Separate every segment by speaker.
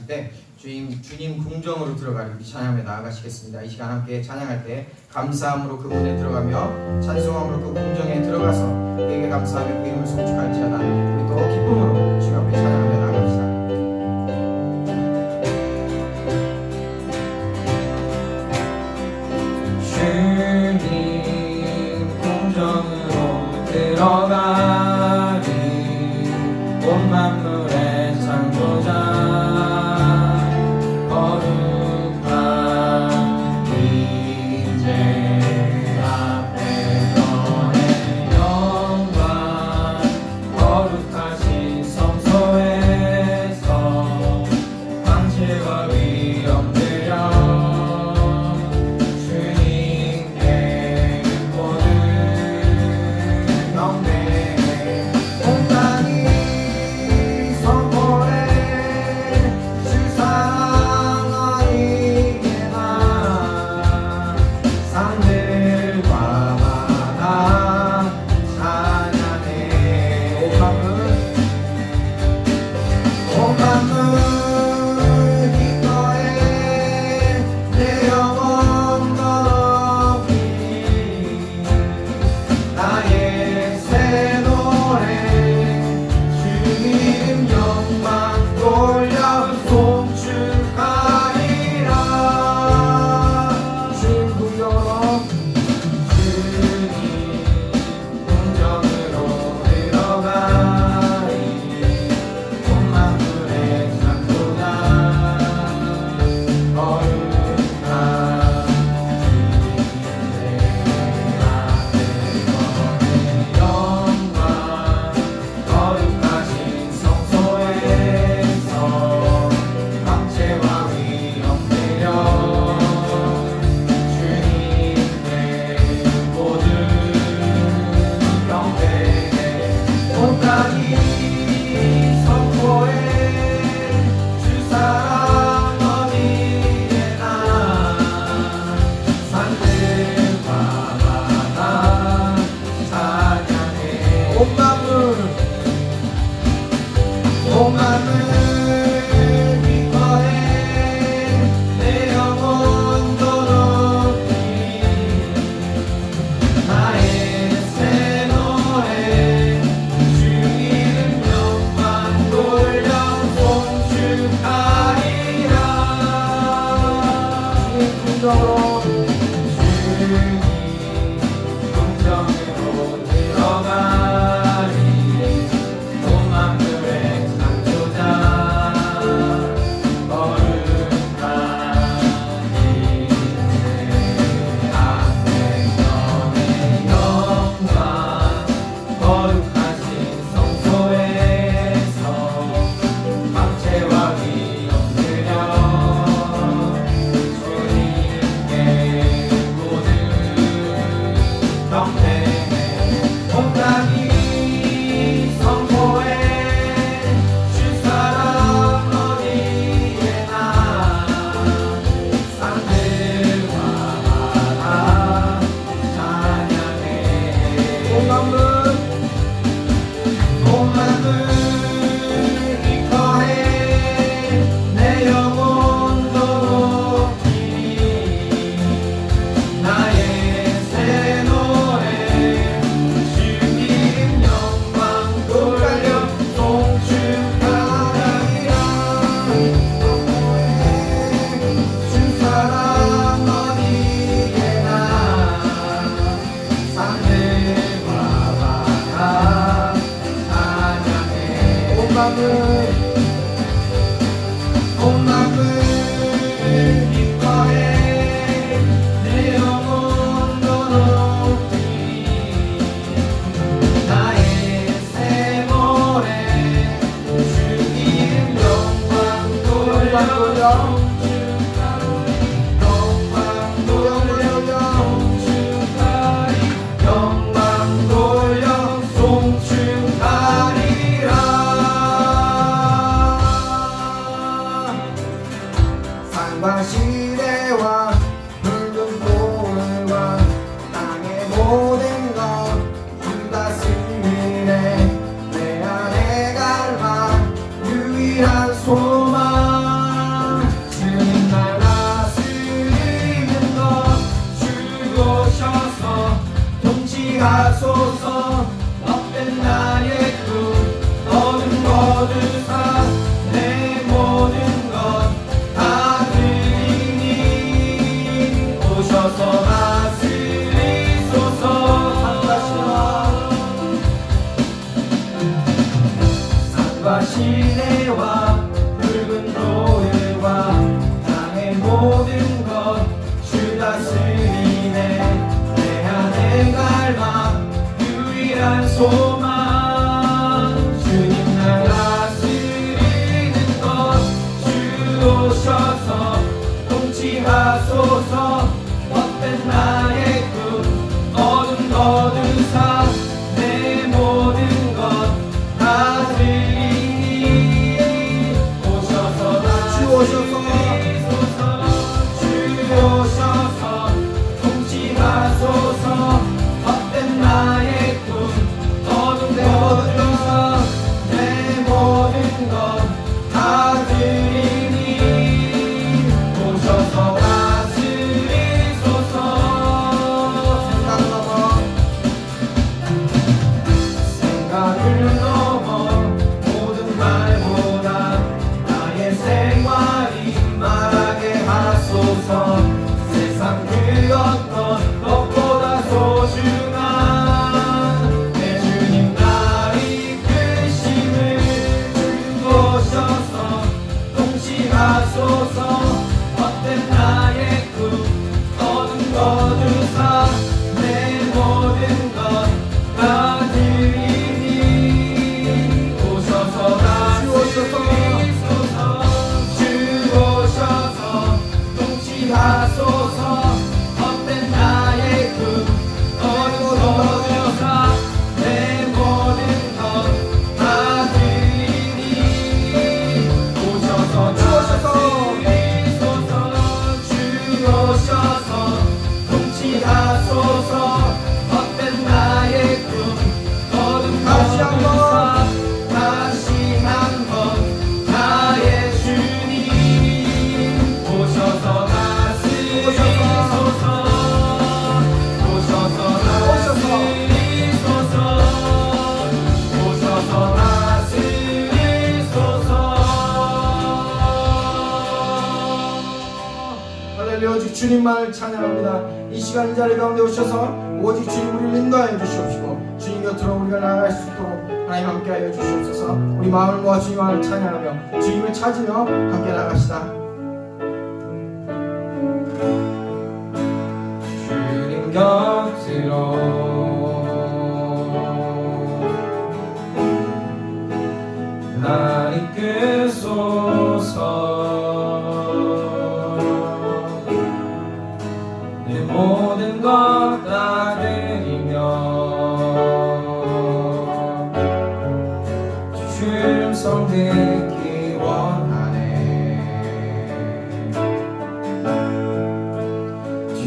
Speaker 1: 때 주님 궁정으로 들어가는 우리 찬양에 나아가시겠습니다. 이 시간 함께 찬양할 때 감사함으로 그 문에 들어가며 찬송함으로 그 궁정에 들어가서 그에게 감사하며 그 이름을 송축할지어다. 우리 또 기쁨으로 주님 앞에 찬양하며 나아갑시다. 주님 궁정으로 들어가니 온 만물의 창조자
Speaker 2: 시대와 붉은 돌과 땅의 모든 것 주다 승리네 내 안에 갈망 유일한 소망 소망 주님 날 다스리는 것 주 오셔서 통치하소서 헛된 나의 꿈 어둠 거두사 내 모든 것 다스리니 오셔서
Speaker 1: 주 오셔서
Speaker 2: 주 오셔서 통치하소서 헛된 나의 꿈 어둠 거두사 내 모든 것 다스리니 오셔서 다스리소서 생각을 넘어 모든 말보다 나의 생활이 말하게 하소서 세상 그 어떤 것보다 소중한 내 주님 날 이끄심을 주셔서 통치하소서 헛된 나의 꿈 어둠 거두사 내 모든 것 다스리니 오셔서 다스리소서 주 오셔서 통치하소서 헛된 나의 꿈 어둠 거두사 내 모든 것 다스리니 오셔서 다스리소서 주 오셔서 통치하소서 헛된 나의 꿈 어둠
Speaker 1: 다시 한번.
Speaker 2: 거두사 다시 한번 나의 주님 오셔서 다스리소서 오셔서 다스리소서 오셔서 다스리소서
Speaker 1: 할렐루야. 오직 주님만을 찬양합니다. 이 시간 이 자리 가운데 오셔서 오직 주님 우리를 인도하여 주시옵시고 주님 곁으로 우리가 나아갈 수 있도록 하나님 함께하여 주시옵소서. 우리 마음을 모아 주님만을 찬양하며 주님을 찾으며 함께 나갑시다.
Speaker 2: 주님 곁으로 날 이끄소서 내 모든 것 다 드리며 주 음성 듣기 원하네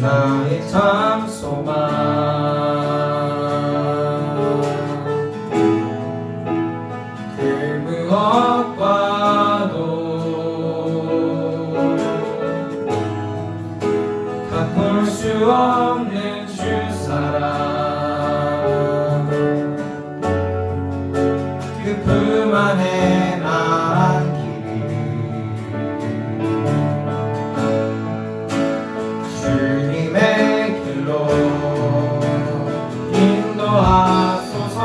Speaker 2: 나의 참 소망 그 무엇과도 바꿀 수 없는 주 사랑 그 품 안에 안기리 주님의 길로 인도하소서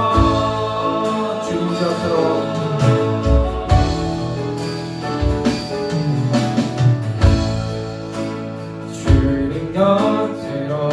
Speaker 1: 주님 곁으로
Speaker 2: 주님 곁으로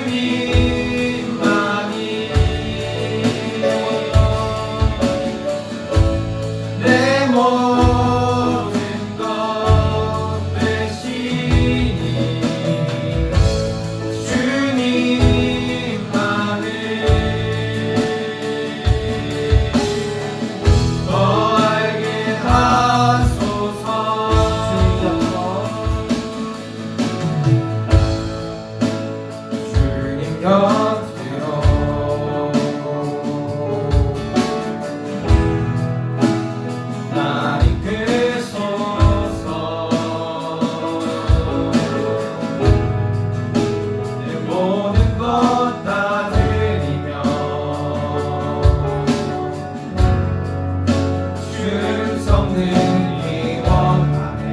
Speaker 2: 주님만이 내 모든 것 되시니 주님만을 더 알게 하소서. 주님 곁으로 날 이끄소서. 내 모든 것 다 드리며 주님 성능이 원하네.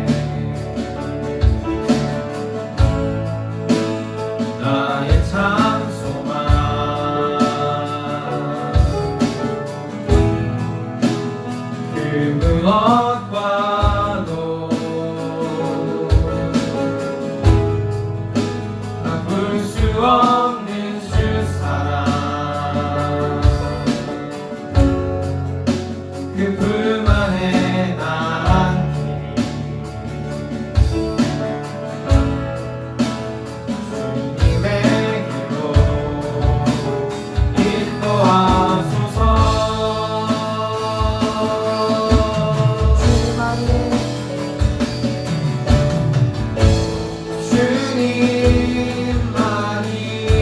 Speaker 2: 나의 참 소망 그 무엇과도 바꿀 수 없는 주 사랑 그 품 안에 난 주님에게로 인도하소서. 주님만이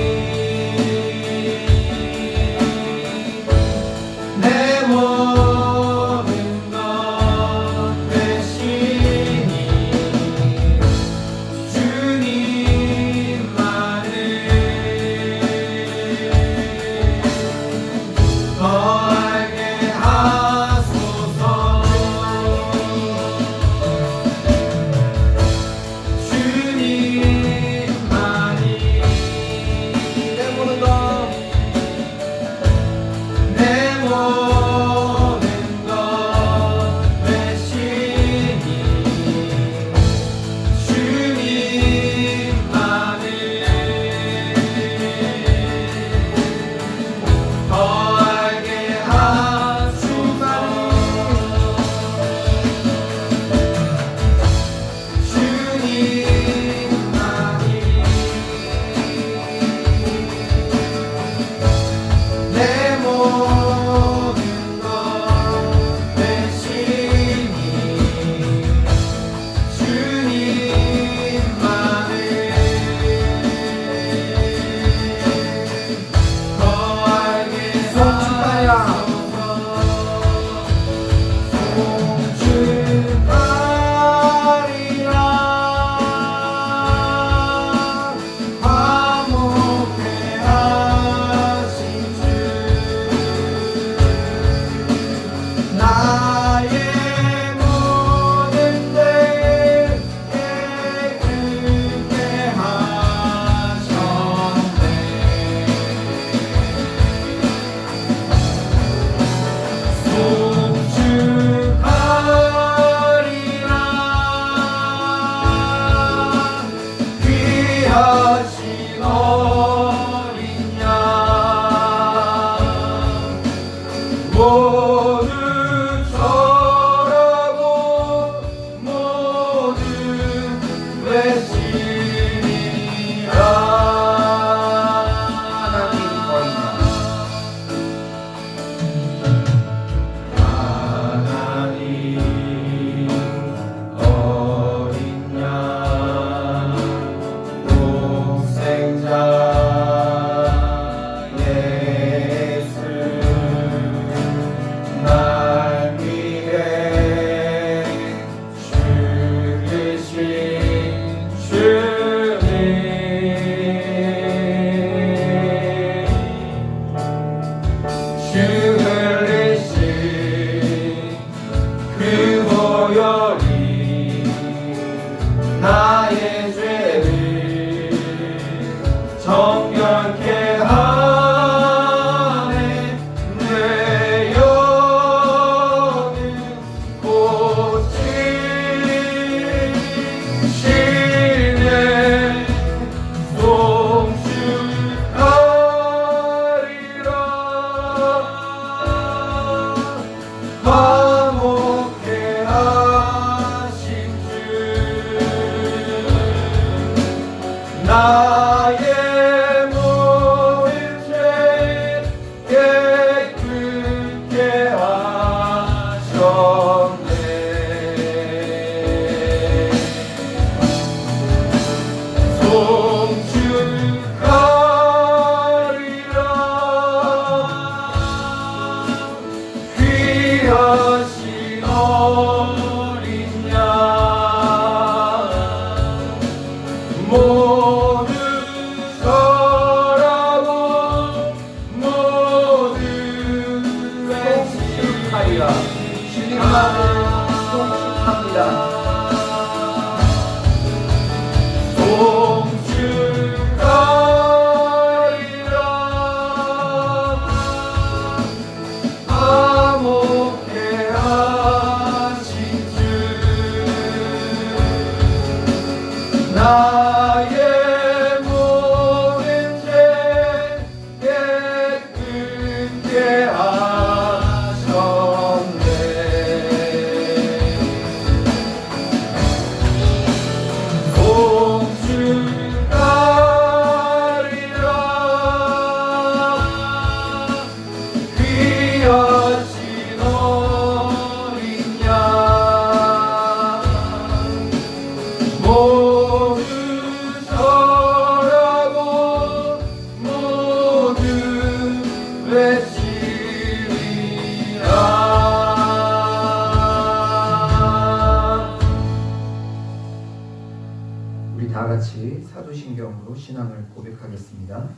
Speaker 3: 사도신경으로 신앙을 고백하겠습니다.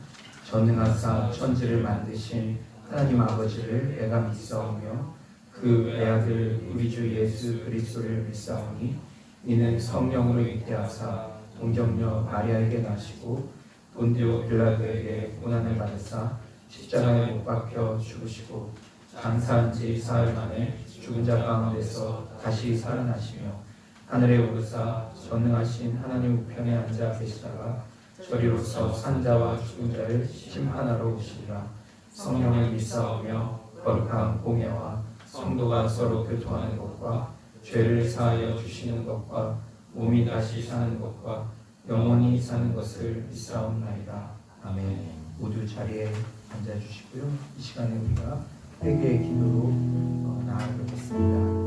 Speaker 3: 전능하사 천지를 만드신 하나님 아버지를 내가 믿사오며 그 외아들 우리 주 예수 그리스도를 믿사오니 이는 성령으로 잉태하사 동정녀 마리아에게 나시고 본디오 빌라도에게 고난을 받으사 십자가에 못 박혀 죽으시고 장사한 지 사흘 만에 죽은 자 가운데서 다시 살아나시며 하늘에 오르사 전능하신 하나님 우편에 앉아 계시다가 저리로서 산자와 죽은 자를 심판하러 오시리라. 성령을 믿사오며 거룩한 공예와 성도가 서로 교통하는 것과 죄를 사하여 주시는 것과 몸이 다시 사는 것과 영원히 사는 것을 믿사옵나이다. 아멘. 모두 자리에 앉아주시고요. 이 시간에 우리가 회개의 기도로 나아가겠습니다.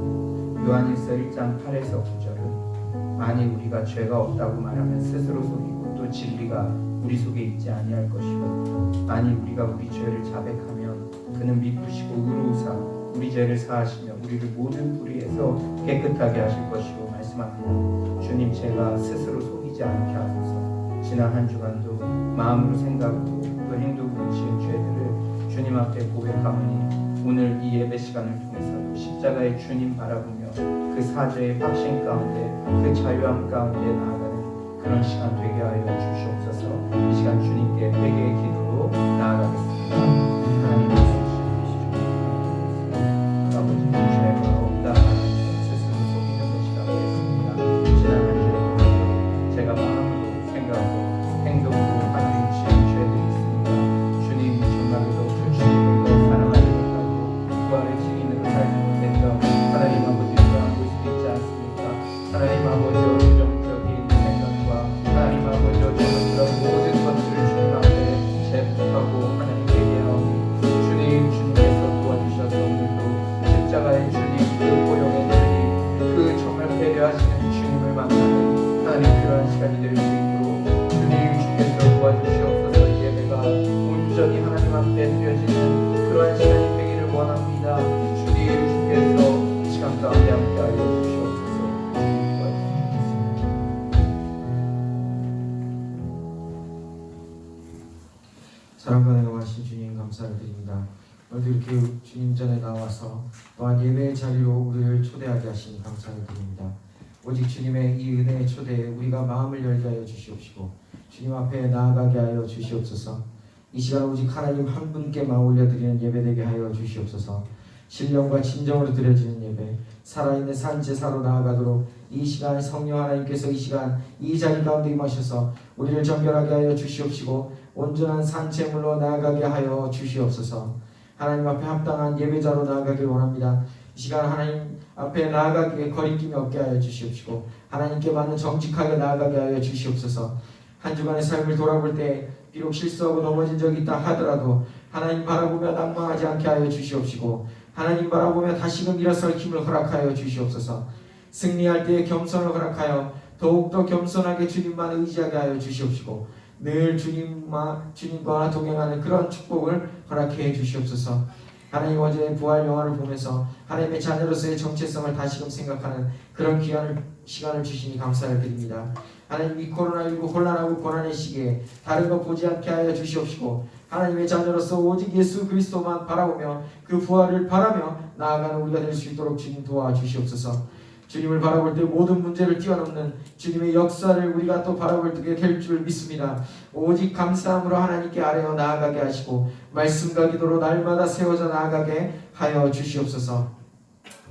Speaker 3: 요한일서 1장 8에서 9절은 만일 우리가 죄가 없다고 말하면 스스로 속이고 또 진리가 우리 속에 있지 아니할 것이고 만일 우리가 우리 죄를 자백하면 그는 믿으시고 의로우사 우리 죄를 사하시며 우리를 모든 불의에서 깨끗하게 하실 것이고 말씀합니다. 주님, 제가 스스로 속이지 않게 하소서. 지난 한 주간도 마음으로 생각으로 또 행동으로 지은 죄들을 주님 앞에 고백하오니 오늘 이 예배 시간을 통해서 십자가의 주님 바라보며 그 사죄의 확신 가운데 그 자유함 가운데 나아가는 그런 시간 되게 하여 주시옵소서. 이 시간 주님께 회개의 기도로 나아가겠습니다. 하나님 아버지, 죄가 없다 스스로 속이는 것이라고 했습니다. 지난 한 주에 통해서 제가 마음으로 생각으로 행동으로 하나님 지은 죄들이 있습니다. 주님, 정말로 그 주님을 더 사랑하지 못하고 부활의 증인으로 살지 못해서 하나님 아버지 불안하고 있지 않습니까? 하나님 아버지 부정적인 생각과 하나님 아버지 그런 모든 것들을 주님 앞에 제복하고 하나님께 예하오니 주님께서 도와주셔서 오늘도 십자가의 주님, 그 고용의 주님, 그 정말 배려하시는 주님을 만나는 하나님 그러한 시간이 될 수 있도록 주께서 도와주시옵소서. 이 예배가 온전히 하나님 앞에 드려지는 그러한 시간이 되기를 원합니다. 주께서 이 시간 가운데 함께 하여 주시옵소서. 주님 도와주시옵소서.
Speaker 1: 사랑과 내가하신 주님 감사를 드립니다. 오늘도 이렇게 주님 전에 나와서 또한 예배의 자리로 우리를 초대하게 하시니 감사를 드립니다. 오직 주님의 이 은혜의 초대에 우리가 마음을 열게 하여 주시옵시고 주님 앞에 나아가게 하여 주시옵소서. 이 시간 오직 하나님 한 분께만 올려드리는 예배 되게 하여 주시옵소서. 신령과 진정으로 드려지는 예배, 살아있는 산제사로 나아가도록 이 시간 성령 하나님께서 이 시간 이 자리 가운데 임하셔서 우리를 정결하게 하여 주시옵시고 온전한 산제물로 나아가게 하여 주시옵소서. 하나님 앞에 합당한 예배자로 나아가길 원합니다. 이 시간 하나님 앞에 나아가기에 거리낌이 없게 하여 주시옵시고 하나님께 맞는 정직하게 나아가게 하여 주시옵소서. 한 주간의 삶을 돌아볼 때 비록 실수하고 넘어진 적이 있다 하더라도 하나님 바라보며 낭망하지 않게 하여 주시옵시고 하나님 바라보며 다시금 일어설 힘을 허락하여 주시옵소서. 승리할 때의 겸손을 허락하여 더욱더 겸손하게 주님만 의지하게 하여 주시옵시고 늘 주님과 동행하는 그런 축복을 허락해 주시옵소서. 하나님 어제 부활 영화를 보면서 하나님의 자녀로서의 정체성을 다시금 생각하는 그런 귀한 시간을 주시니 감사를 드립니다. 하나님 이 코로나19 혼란하고 고난의 시기에 다른 것 보지 않게 하여 주시옵시고 하나님의 자녀로서 오직 예수 그리스도만 바라보며 그 부활을 바라며 나아가는 우리가 될 수 있도록 주님 도와주시옵소서. 주님을 바라볼 때 모든 문제를 뛰어넘는 주님의 역사를 우리가 또 바라볼 때 될 줄 믿습니다. 오직 감사함으로 하나님께 아뢰어 나아가게 하시고 말씀과 기도로 날마다 세워져 나아가게 하여 주시옵소서.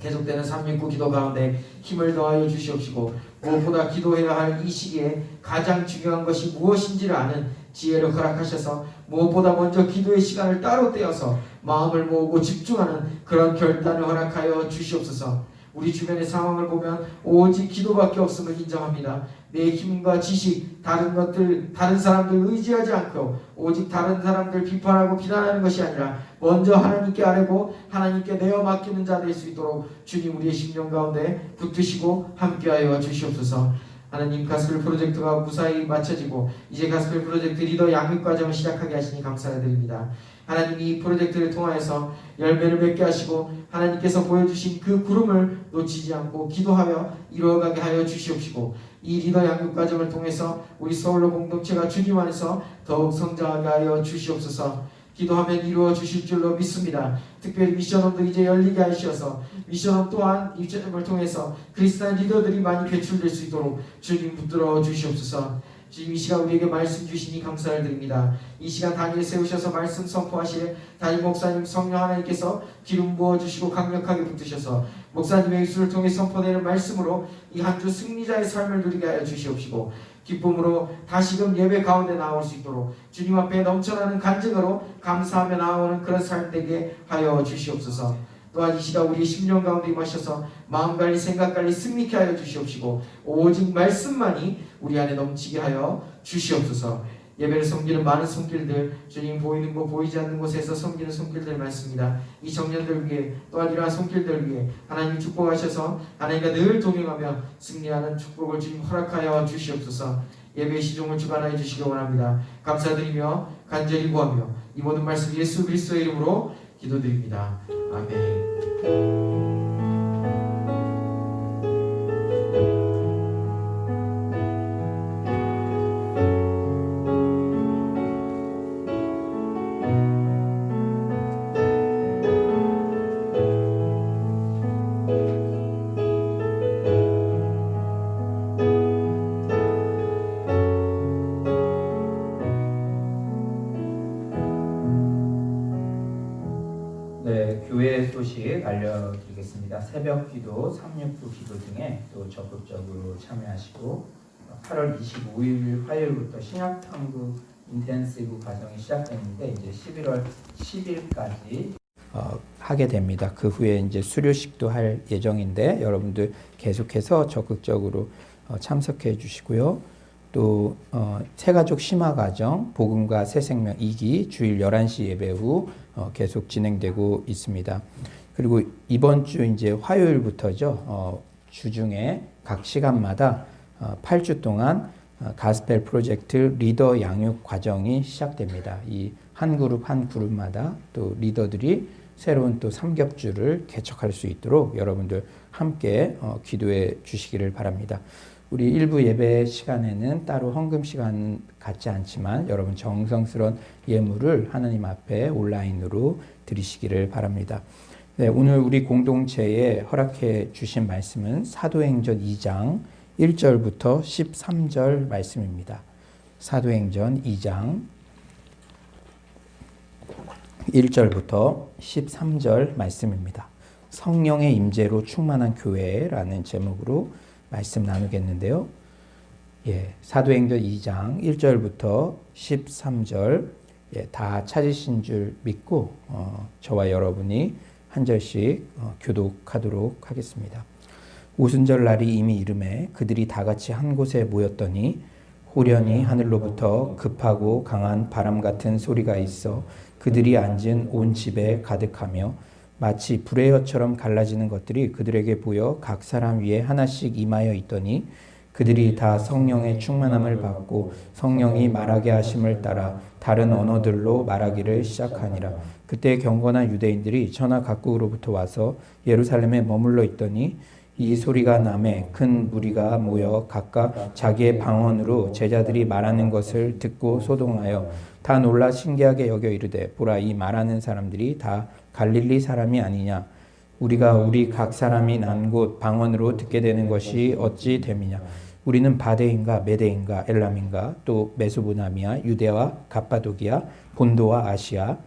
Speaker 1: 계속되는 369 기도 가운데 힘을 더하여 주시옵시고 무엇보다 기도해야 할 이 시기에 가장 중요한 것이 무엇인지를 아는 지혜를 허락하셔서 무엇보다 먼저 기도의 시간을 따로 떼어서 마음을 모으고 집중하는 그런 결단을 허락하여 주시옵소서. 우리 주변의 상황을 보면 오직 기도밖에 없음을 인정합니다. 내 힘과 지식, 다른 사람들 의지하지 않고 오직 다른 사람들 비판하고 비난하는 것이 아니라 먼저 하나님께 아뢰고 하나님께 내어 맡기는 자 될 수 있도록 주님 우리의 심령 가운데 붙으시고 함께하여 주시옵소서. 하나님 가스펠 프로젝트가 무사히 마쳐지고 이제 가스펠 프로젝트 리더 양육 과정을 시작하게 하시니 감사드립니다. 하나님 이 프로젝트를 통하여서 열매를 맺게 하시고 하나님께서 보여주신 그 구름을 놓치지 않고 기도하며 이루어가게 하여 주시옵시고 이 리더 양육 과정을 통해서 우리 서울로 공동체가 주님 안에서 더욱 성장하게 하여 주시옵소서. 기도하면 이루어 주실 줄로 믿습니다. 특별히 미션홈도 이제 열리게 하셔서 미션홈 또한 입점을 통해서 크리스찬 리더들이 많이 배출될 수 있도록 주님 붙들어 주시옵소서. 지금 이 시간 우리에게 말씀 주시니 감사를 드립니다. 이 시간 단위에 세우셔서 말씀 선포하실 담임 목사님 성령 하나님께서 기름 부어주시고 강력하게 붙으셔서 목사님의 입술을 통해 선포되는 말씀으로 이 한 주 승리자의 삶을 누리게 하여 주시옵시고 기쁨으로 다시금 예배 가운데 나올 수 있도록 주님 앞에 넘쳐나는 간증으로 감사하며 나오는 그런 삶 되게 하여 주시옵소서. 또한 이 시간 우리의 심령 가운데 임하셔서 마음관리 생각관리 승리케 하여 주시옵시고 오직 말씀만이 우리 안에 넘치게 하여 주시옵소서. 예배를 섬기는 많은 손길들 주님 보이는 곳 보이지 않는 곳에서 섬기는 손길들 많습니다. 이 청년들 위해 또한 이러한 손길들 위해 하나님 축복하셔서 하나님과 늘 동행하며 승리하는 축복을 주님 허락하여 주시옵소서. 예배의 시종을 주관하여 주시기 원합니다. 감사드리며 간절히 구하며 이 모든 말씀 예수 그리스도의 이름으로 기도드립니다. 아멘.
Speaker 3: 네, 교회 소식 알려드리겠습니다. 새벽 기도, 369 기도 등에 또 적극적으로 참여하시고 8월 25일 화요일부터 신약탐구 인텐시브 과정이 시작됐는데 이제 11월 10일까지 하게 됩니다. 그 후에 이제 수료식도 할 예정인데 여러분들 계속해서 적극적으로 참석해 주시고요. 또 새가족 심화과정 복음과 새생명 2기 주일 11시 예배 후 계속 진행되고 있습니다. 그리고 이번 주 이제 화요일부터죠. 주중에 각 시간마다 8주 동안 가스펠 프로젝트 리더 양육 과정이 시작됩니다. 이 한 그룹마다 또 리더들이 새로운 또 삼겹주를 개척할 수 있도록 여러분들 함께 기도해 주시기를 바랍니다. 우리 일부 예배 시간에는 따로 헌금 시간 갖지 않지만 여러분 정성스러운 예물을 하나님 앞에 온라인으로 드리시기를 바랍니다. 네, 오늘 우리 공동체에 허락해 주신 말씀은 사도행전 2장 1절부터 13절 말씀입니다. 사도행전 2장 1절부터 13절 말씀입니다. 성령의 임재로 충만한 교회라는 제목으로 말씀 나누겠는데요. 사도행전 2장 1절부터 13절 다 찾으신 줄 믿고 저와 여러분이 한 절씩 교독하도록 하겠습니다. 오순절 날이 이미 이르매 그들이 다 같이 한 곳에 모였더니 호련히 하늘로부터 급하고 강한 바람 같은 소리가 있어 그들이 앉은 온 집에 가득하며 마치 불의 혀처럼 갈라지는 것들이 그들에게 보여 각 사람 위에 하나씩 임하여 있더니 그들이 다 성령의 충만함을 받고 성령이 말하게 하심을 따라 다른 언어들로 말하기를 시작하니라. 그때 경건한 유대인들이 천하 각국으로부터 와서 예루살렘에 머물러 있더니 이 소리가 나매 큰 무리가 모여 각각 자기의 방언으로 제자들이 말하는 것을 듣고 소동하여 다 놀라 신기하게 여겨 이르되 보라 이 말하는 사람들이 다 갈릴리 사람이 아니냐. 우리가 우리 각 사람이 난 곳 방언으로 듣게 되는 것이 어찌 됨이냐. 우리는 바데인가 메데인가 엘람인가 또 메소보나미아 유대와 갑바도기아 본도와 아시아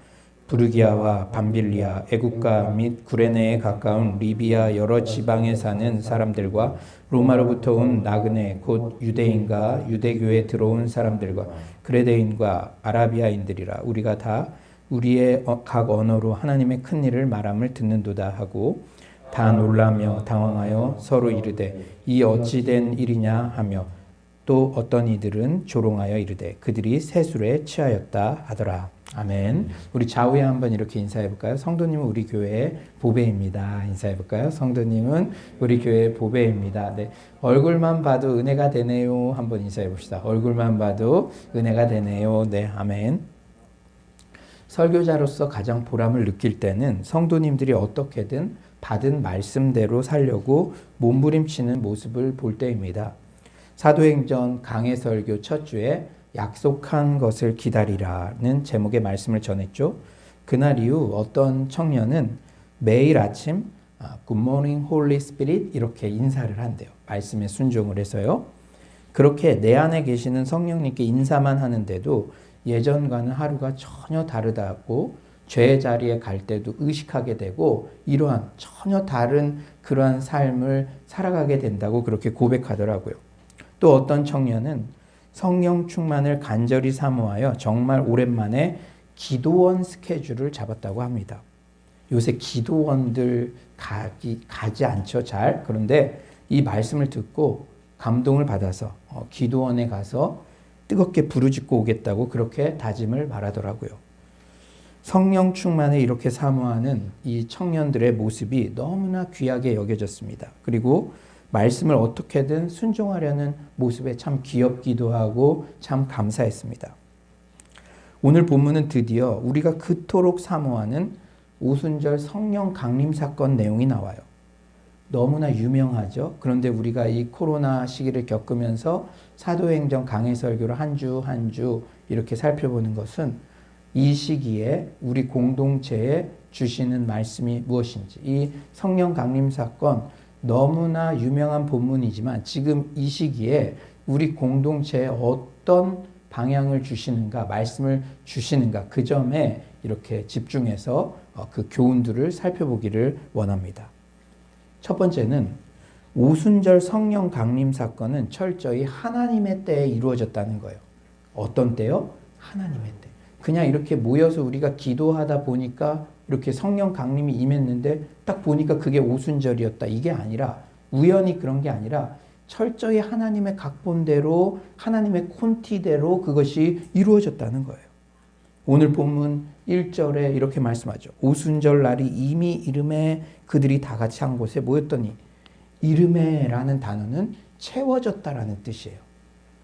Speaker 3: 부르기아와 밤빌리아 애국가 및 구레네에 가까운 리비아 여러 지방에 사는 사람들과 로마로부터 온 나그네 곧 유대인과 유대교에 들어온 사람들과 그레데인과 아라비아인들이라 우리가 다 우리의 각 언어로 하나님의 큰 일을 말함을 듣는도다 하고 다 놀라며 당황하여 서로 이르되 이 어찌 된 일이냐 하며 또 어떤 이들은 조롱하여 이르되 그들이 세술에 취하였다 하더라. 아멘. 우리 좌우에 한번 이렇게 인사해 볼까요? 성도님은 우리 교회의 보배입니다. 인사해 볼까요? 성도님은 우리 교회의 보배입니다. 네. 얼굴만 봐도 은혜가 되네요. 한번 인사해 봅시다. 얼굴만 봐도 은혜가 되네요. 네. 아멘. 설교자로서 가장 보람을 느낄 때는 성도님들이 어떻게든 받은 말씀대로 살려고 몸부림치는 모습을 볼 때입니다. 사도행전 강해설교 첫 주에 약속한 것을 기다리라는 제목의 말씀을 전했죠. 그날 이후 어떤 청년은 매일 아침 Good morning, Holy Spirit 이렇게 인사를 한대요. 말씀에 순종을 해서요. 그렇게 내 안에 계시는 성령님께 인사만 하는데도 예전과는 하루가 전혀 다르다고 죄의 자리에 갈 때도 의식하게 되고 이러한 전혀 다른 그러한 삶을 살아가게 된다고 그렇게 고백하더라고요. 또 어떤 청년은 성령 충만을 간절히 사모하여 정말 오랜만에 기도원 스케줄을 잡았다고 합니다. 요새 기도원들 가지 않죠, 잘. 그런데 이 말씀을 듣고 감동을 받아서 기도원에 가서 뜨겁게 부르짖고 오겠다고 그렇게 다짐을 말하더라고요. 성령 충만을 이렇게 사모하는 이 청년들의 모습이 너무나 귀하게 여겨졌습니다. 그리고 말씀을 어떻게든 순종하려는 모습에 참 귀엽기도 하고 참 감사했습니다. 오늘 본문은 드디어 우리가 그토록 사모하는 오순절 성령 강림 사건 내용이 나와요. 너무나 유명하죠. 그런데 우리가 이 코로나 시기를 겪으면서 사도행전 강해설교를 한 주 한 주 이렇게 살펴보는 것은 이 시기에 우리 공동체에 주시는 말씀이 무엇인지, 이 성령 강림 사건 너무나 유명한 본문이지만 지금 이 시기에 우리 공동체에 어떤 방향을 주시는가, 말씀을 주시는가, 그 점에 이렇게 집중해서 그 교훈들을 살펴보기를 원합니다. 첫 번째는 오순절 성령 강림 사건은 철저히 하나님의 때에 이루어졌다는 거예요. 어떤 때요? 하나님의 때. 그냥 이렇게 모여서 우리가 기도하다 보니까 이렇게 성령 강림이 임했는데 딱 보니까 그게 오순절이었다. 이게 아니라 우연히 그런 게 아니라 철저히 하나님의 각본대로 하나님의 콘티대로 그것이 이루어졌다는 거예요. 오늘 본문 1절에 이렇게 말씀하죠. 오순절 날이 이미 이름에 그들이 다 같이 한 곳에 모였더니 이름에라는 단어는 채워졌다라는 뜻이에요.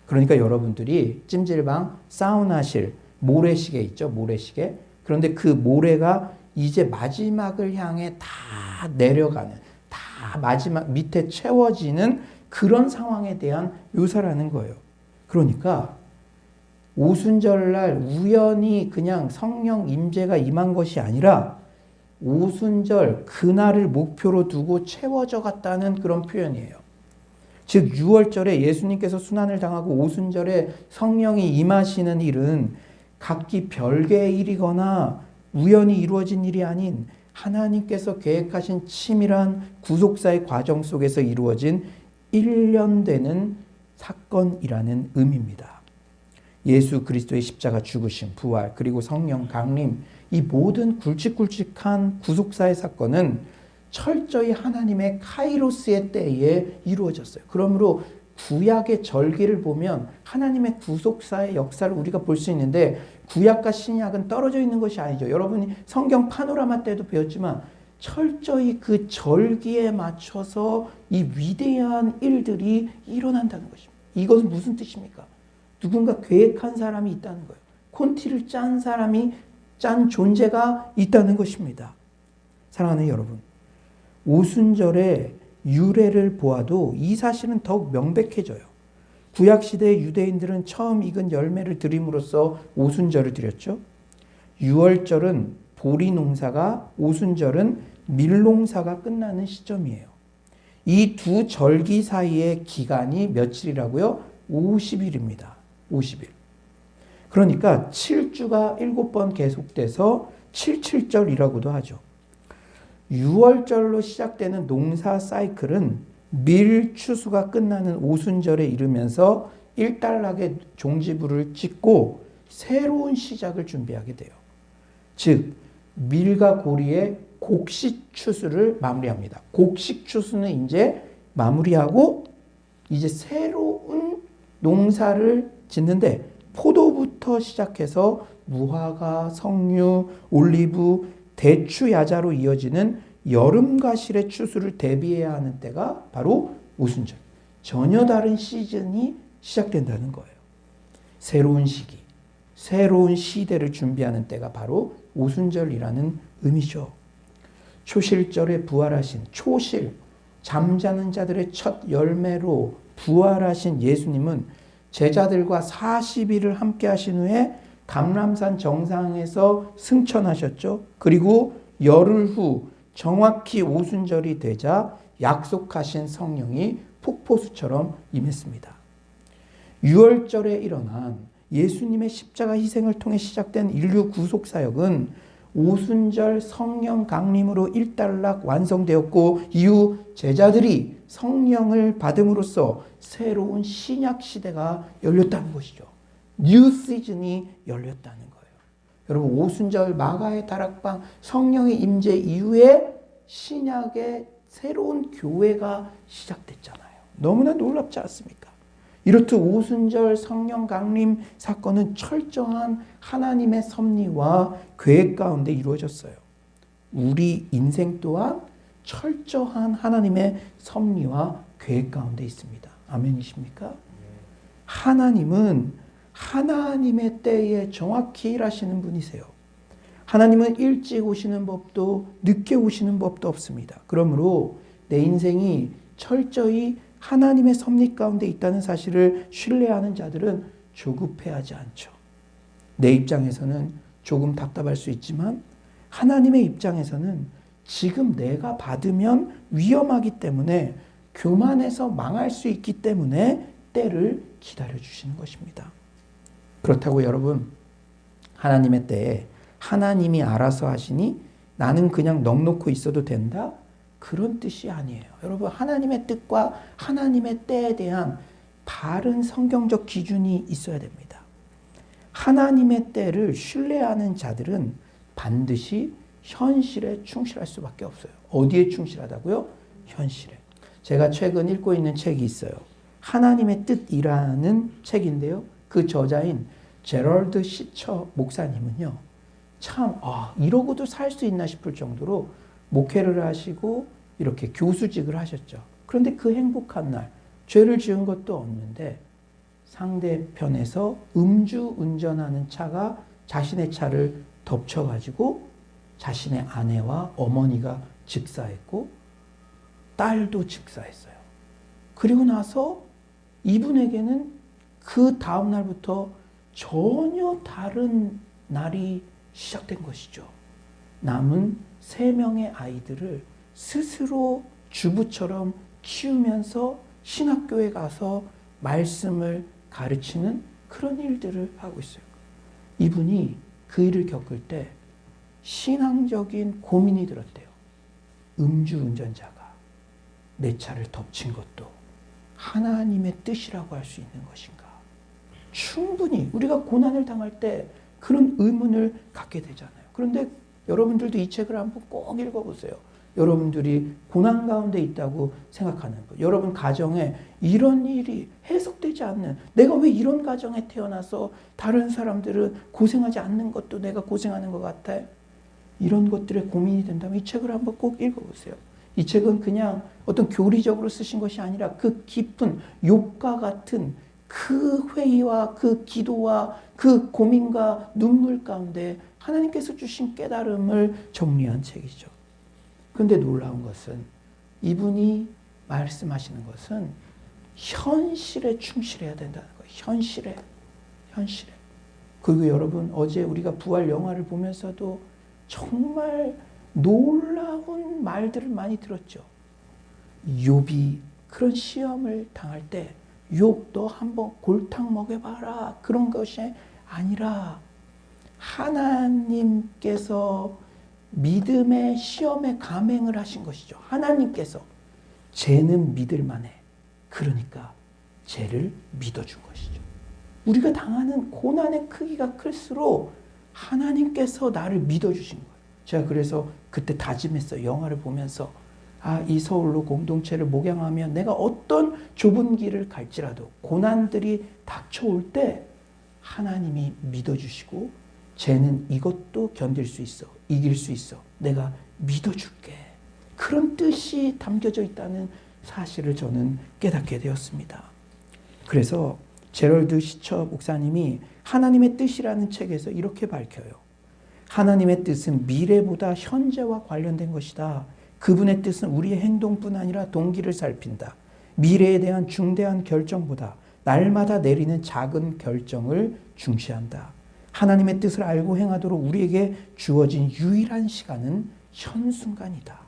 Speaker 3: 그러니까 여러분들이 찜질방 사우나실 모래시계 있죠. 모래시계. 그런데 그 모래가 이제 마지막을 향해 다 내려가는, 다 마지막 밑에 채워지는 그런 상황에 대한 묘사라는 거예요. 그러니까 오순절날 우연히 그냥 성령 임재가 임한 것이 아니라 오순절 그날을 목표로 두고 채워져 갔다는 그런 표현이에요. 즉 6월절에 예수님께서 순환을 당하고 오순절에 성령이 임하시는 일은 각기 별개의 일이거나 우연히 이루어진 일이 아닌 하나님께서 계획하신 치밀한 구속사의 과정 속에서 이루어진 1년 되는 사건이라는 의미입니다. 예수 그리스도의 십자가 죽으심, 부활, 그리고 성령 강림, 이 모든 굵직굵직한 구속사의 사건은 철저히 하나님의 카이로스의 때에 이루어졌어요. 그러므로 구약의 절기를 보면 하나님의 구속사의 역사를 우리가 볼 수 있는데 구약과 신약은 떨어져 있는 것이 아니죠. 여러분이 성경 파노라마 때도 배웠지만 철저히 그 절기에 맞춰서 이 위대한 일들이 일어난다는 것입니다. 이것은 무슨 뜻입니까? 누군가 계획한 사람이 있다는 거예요. 콘티를 짠 사람이 짠 존재가 있다는 것입니다. 사랑하는 여러분, 오순절의 유래를 보아도 이 사실은 더욱 명백해져요. 구약시대의 유대인들은 처음 익은 열매를 드림으로써 오순절을 드렸죠. 6월절은 보리 농사가, 오순절은 밀농사가 끝나는 시점이에요. 이 두 절기 사이의 기간이 며칠이라고요? 50일입니다. 50일. 그러니까 7주가 7번 계속돼서 77절이라고도 하죠. 6월절로 시작되는 농사 사이클은 밀 추수가 끝나는 오순절에 이르면서 일단락의 종지부를 찍고 새로운 시작을 준비하게 돼요. 즉 밀과 고리의 곡식 추수를 마무리합니다. 곡식 추수는 이제 마무리하고 이제 새로운 농사를 짓는데 포도부터 시작해서 무화과, 석류, 올리브, 대추, 야자로 이어지는 여름 과실의 추수를 대비해야 하는 때가 바로 오순절. 전혀 다른 시즌이 시작된다는 거예요. 새로운 시기, 새로운 시대를 준비하는 때가 바로 오순절이라는 의미죠. 초실절에 부활하신 초실, 잠자는 자들의 첫 열매로 부활하신 예수님은 제자들과 40일을 함께 하신 후에 감람산 정상에서 승천하셨죠. 그리고 열흘 후 정확히 오순절이 되자 약속하신 성령이 폭포수처럼 임했습니다. 유월절에 일어난 예수님의 십자가 희생을 통해 시작된 인류 구속 사역은 오순절 성령 강림으로 일단락 완성되었고 이후 제자들이 성령을 받음으로써 새로운 신약 시대가 열렸다는 것이죠. 뉴 시즌이 열렸다는 거예요. 여러분 오순절 마가의 다락방 성령의 임재 이후에 신약의 새로운 교회가 시작됐잖아요. 너무나 놀랍지 않습니까? 이렇듯 오순절 성령 강림 사건은 철저한 하나님의 섭리와 계획 가운데 이루어졌어요. 우리 인생 또한 철저한 하나님의 섭리와 계획 가운데 있습니다. 아멘이십니까? 하나님은 하나님의 때에 정확히 일하시는 분이세요. 하나님은 일찍 오시는 법도 늦게 오시는 법도 없습니다. 그러므로 내 인생이 철저히 하나님의 섭리 가운데 있다는 사실을 신뢰하는 자들은 조급해하지 않죠. 내 입장에서는 조금 답답할 수 있지만 하나님의 입장에서는 지금 내가 받으면 위험하기 때문에 교만해서 망할 수 있기 때문에 때를 기다려주시는 것입니다. 그렇다고 여러분 하나님의 때에 하나님이 알아서 하시니 나는 그냥 넋놓고 있어도 된다? 그런 뜻이 아니에요. 여러분 하나님의 뜻과 하나님의 때에 대한 바른 성경적 기준이 있어야 됩니다. 하나님의 때를 신뢰하는 자들은 반드시 현실에 충실할 수밖에 없어요. 어디에 충실하다고요? 현실에. 제가 최근 읽고 있는 책이 있어요. 하나님의 뜻이라는 책인데요. 그 저자인 제럴드 시처 목사님은요. 참 이러고도 살 수 있나 싶을 정도로 목회를 하시고 이렇게 교수직을 하셨죠. 그런데 그 행복한 날 죄를 지은 것도 없는데 상대편에서 음주 운전하는 차가 자신의 차를 덮쳐가지고 자신의 아내와 어머니가 즉사했고 딸도 즉사했어요. 그리고 나서 이분에게는 그 다음 날부터 전혀 다른 날이 시작된 것이죠. 남은 3명의 아이들을 스스로 주부처럼 키우면서 신학교에 가서 말씀을 가르치는 그런 일들을 하고 있어요. 이분이 그 일을 겪을 때 신앙적인 고민이 들었대요. 음주운전자가 내 차를 덮친 것도 하나님의 뜻이라고 할 수 있는 것인가? 충분히 우리가 고난을 당할 때 그런 의문을 갖게 되잖아요. 그런데 여러분들도 이 책을 한번 꼭 읽어보세요. 여러분들이 고난 가운데 있다고 생각하는 것. 여러분 가정에 이런 일이 해석되지 않는, 내가 왜 이런 가정에 태어나서 다른 사람들은 고생하지 않는 것도 내가 고생하는 것 같아? 이런 것들에 고민이 된다면 이 책을 한번 꼭 읽어보세요. 이 책은 그냥 어떤 교리적으로 쓰신 것이 아니라 그 깊은 욕과 같은 그 회의와 그 기도와 그 고민과 눈물 가운데 하나님께서 주신 깨달음을 정리한 책이죠. 그런데 놀라운 것은 이분이 말씀하시는 것은 현실에 충실해야 된다는 거예요. 현실에. 그리고 여러분 어제 우리가 부활 영화를 보면서도 정말 놀라운 말들을 많이 들었죠. 욥이 그런 시험을 당할 때 욥 너 한번 골탕 먹여봐라. 그런 것이 아니라 하나님께서 믿음의 시험에 감행을 하신 것이죠. 하나님께서 쟤는 믿을만해. 그러니까 쟤를 믿어준 것이죠. 우리가 당하는 고난의 크기가 클수록 하나님께서 나를 믿어주신 거예요. 제가 그래서 그때 다짐했어요. 영화를 보면서
Speaker 4: 이 서울로 공동체를 목양하며 내가 어떤 좁은 길을 갈지라도 고난들이 닥쳐올 때 하나님이 믿어주시고 쟤는 이것도 견딜 수 있어. 이길 수 있어. 내가 믿어줄게. 그런 뜻이 담겨져 있다는 사실을 저는 깨닫게 되었습니다. 그래서 제럴드 시처 목사님이 하나님의 뜻이라는 책에서 이렇게 밝혀요. 하나님의 뜻은 미래보다 현재와 관련된 것이다. 그분의 뜻은 우리의 행동뿐 아니라 동기를 살핀다. 미래에 대한 중대한 결정보다 날마다 내리는 작은 결정을 중시한다. 하나님의 뜻을 알고 행하도록 우리에게 주어진 유일한 시간은 현 순간이다.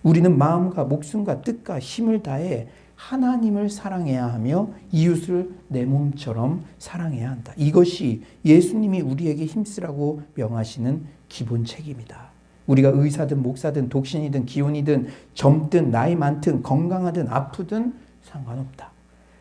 Speaker 4: 우리는 마음과 목숨과 뜻과 힘을 다해 하나님을 사랑해야 하며 이웃을 내 몸처럼 사랑해야 한다. 이것이 예수님이 우리에게 힘쓰라고 명하시는 기본 책임이다. 우리가 의사든 목사든 독신이든 기혼이든 젊든 나이 많든 건강하든 아프든 상관없다.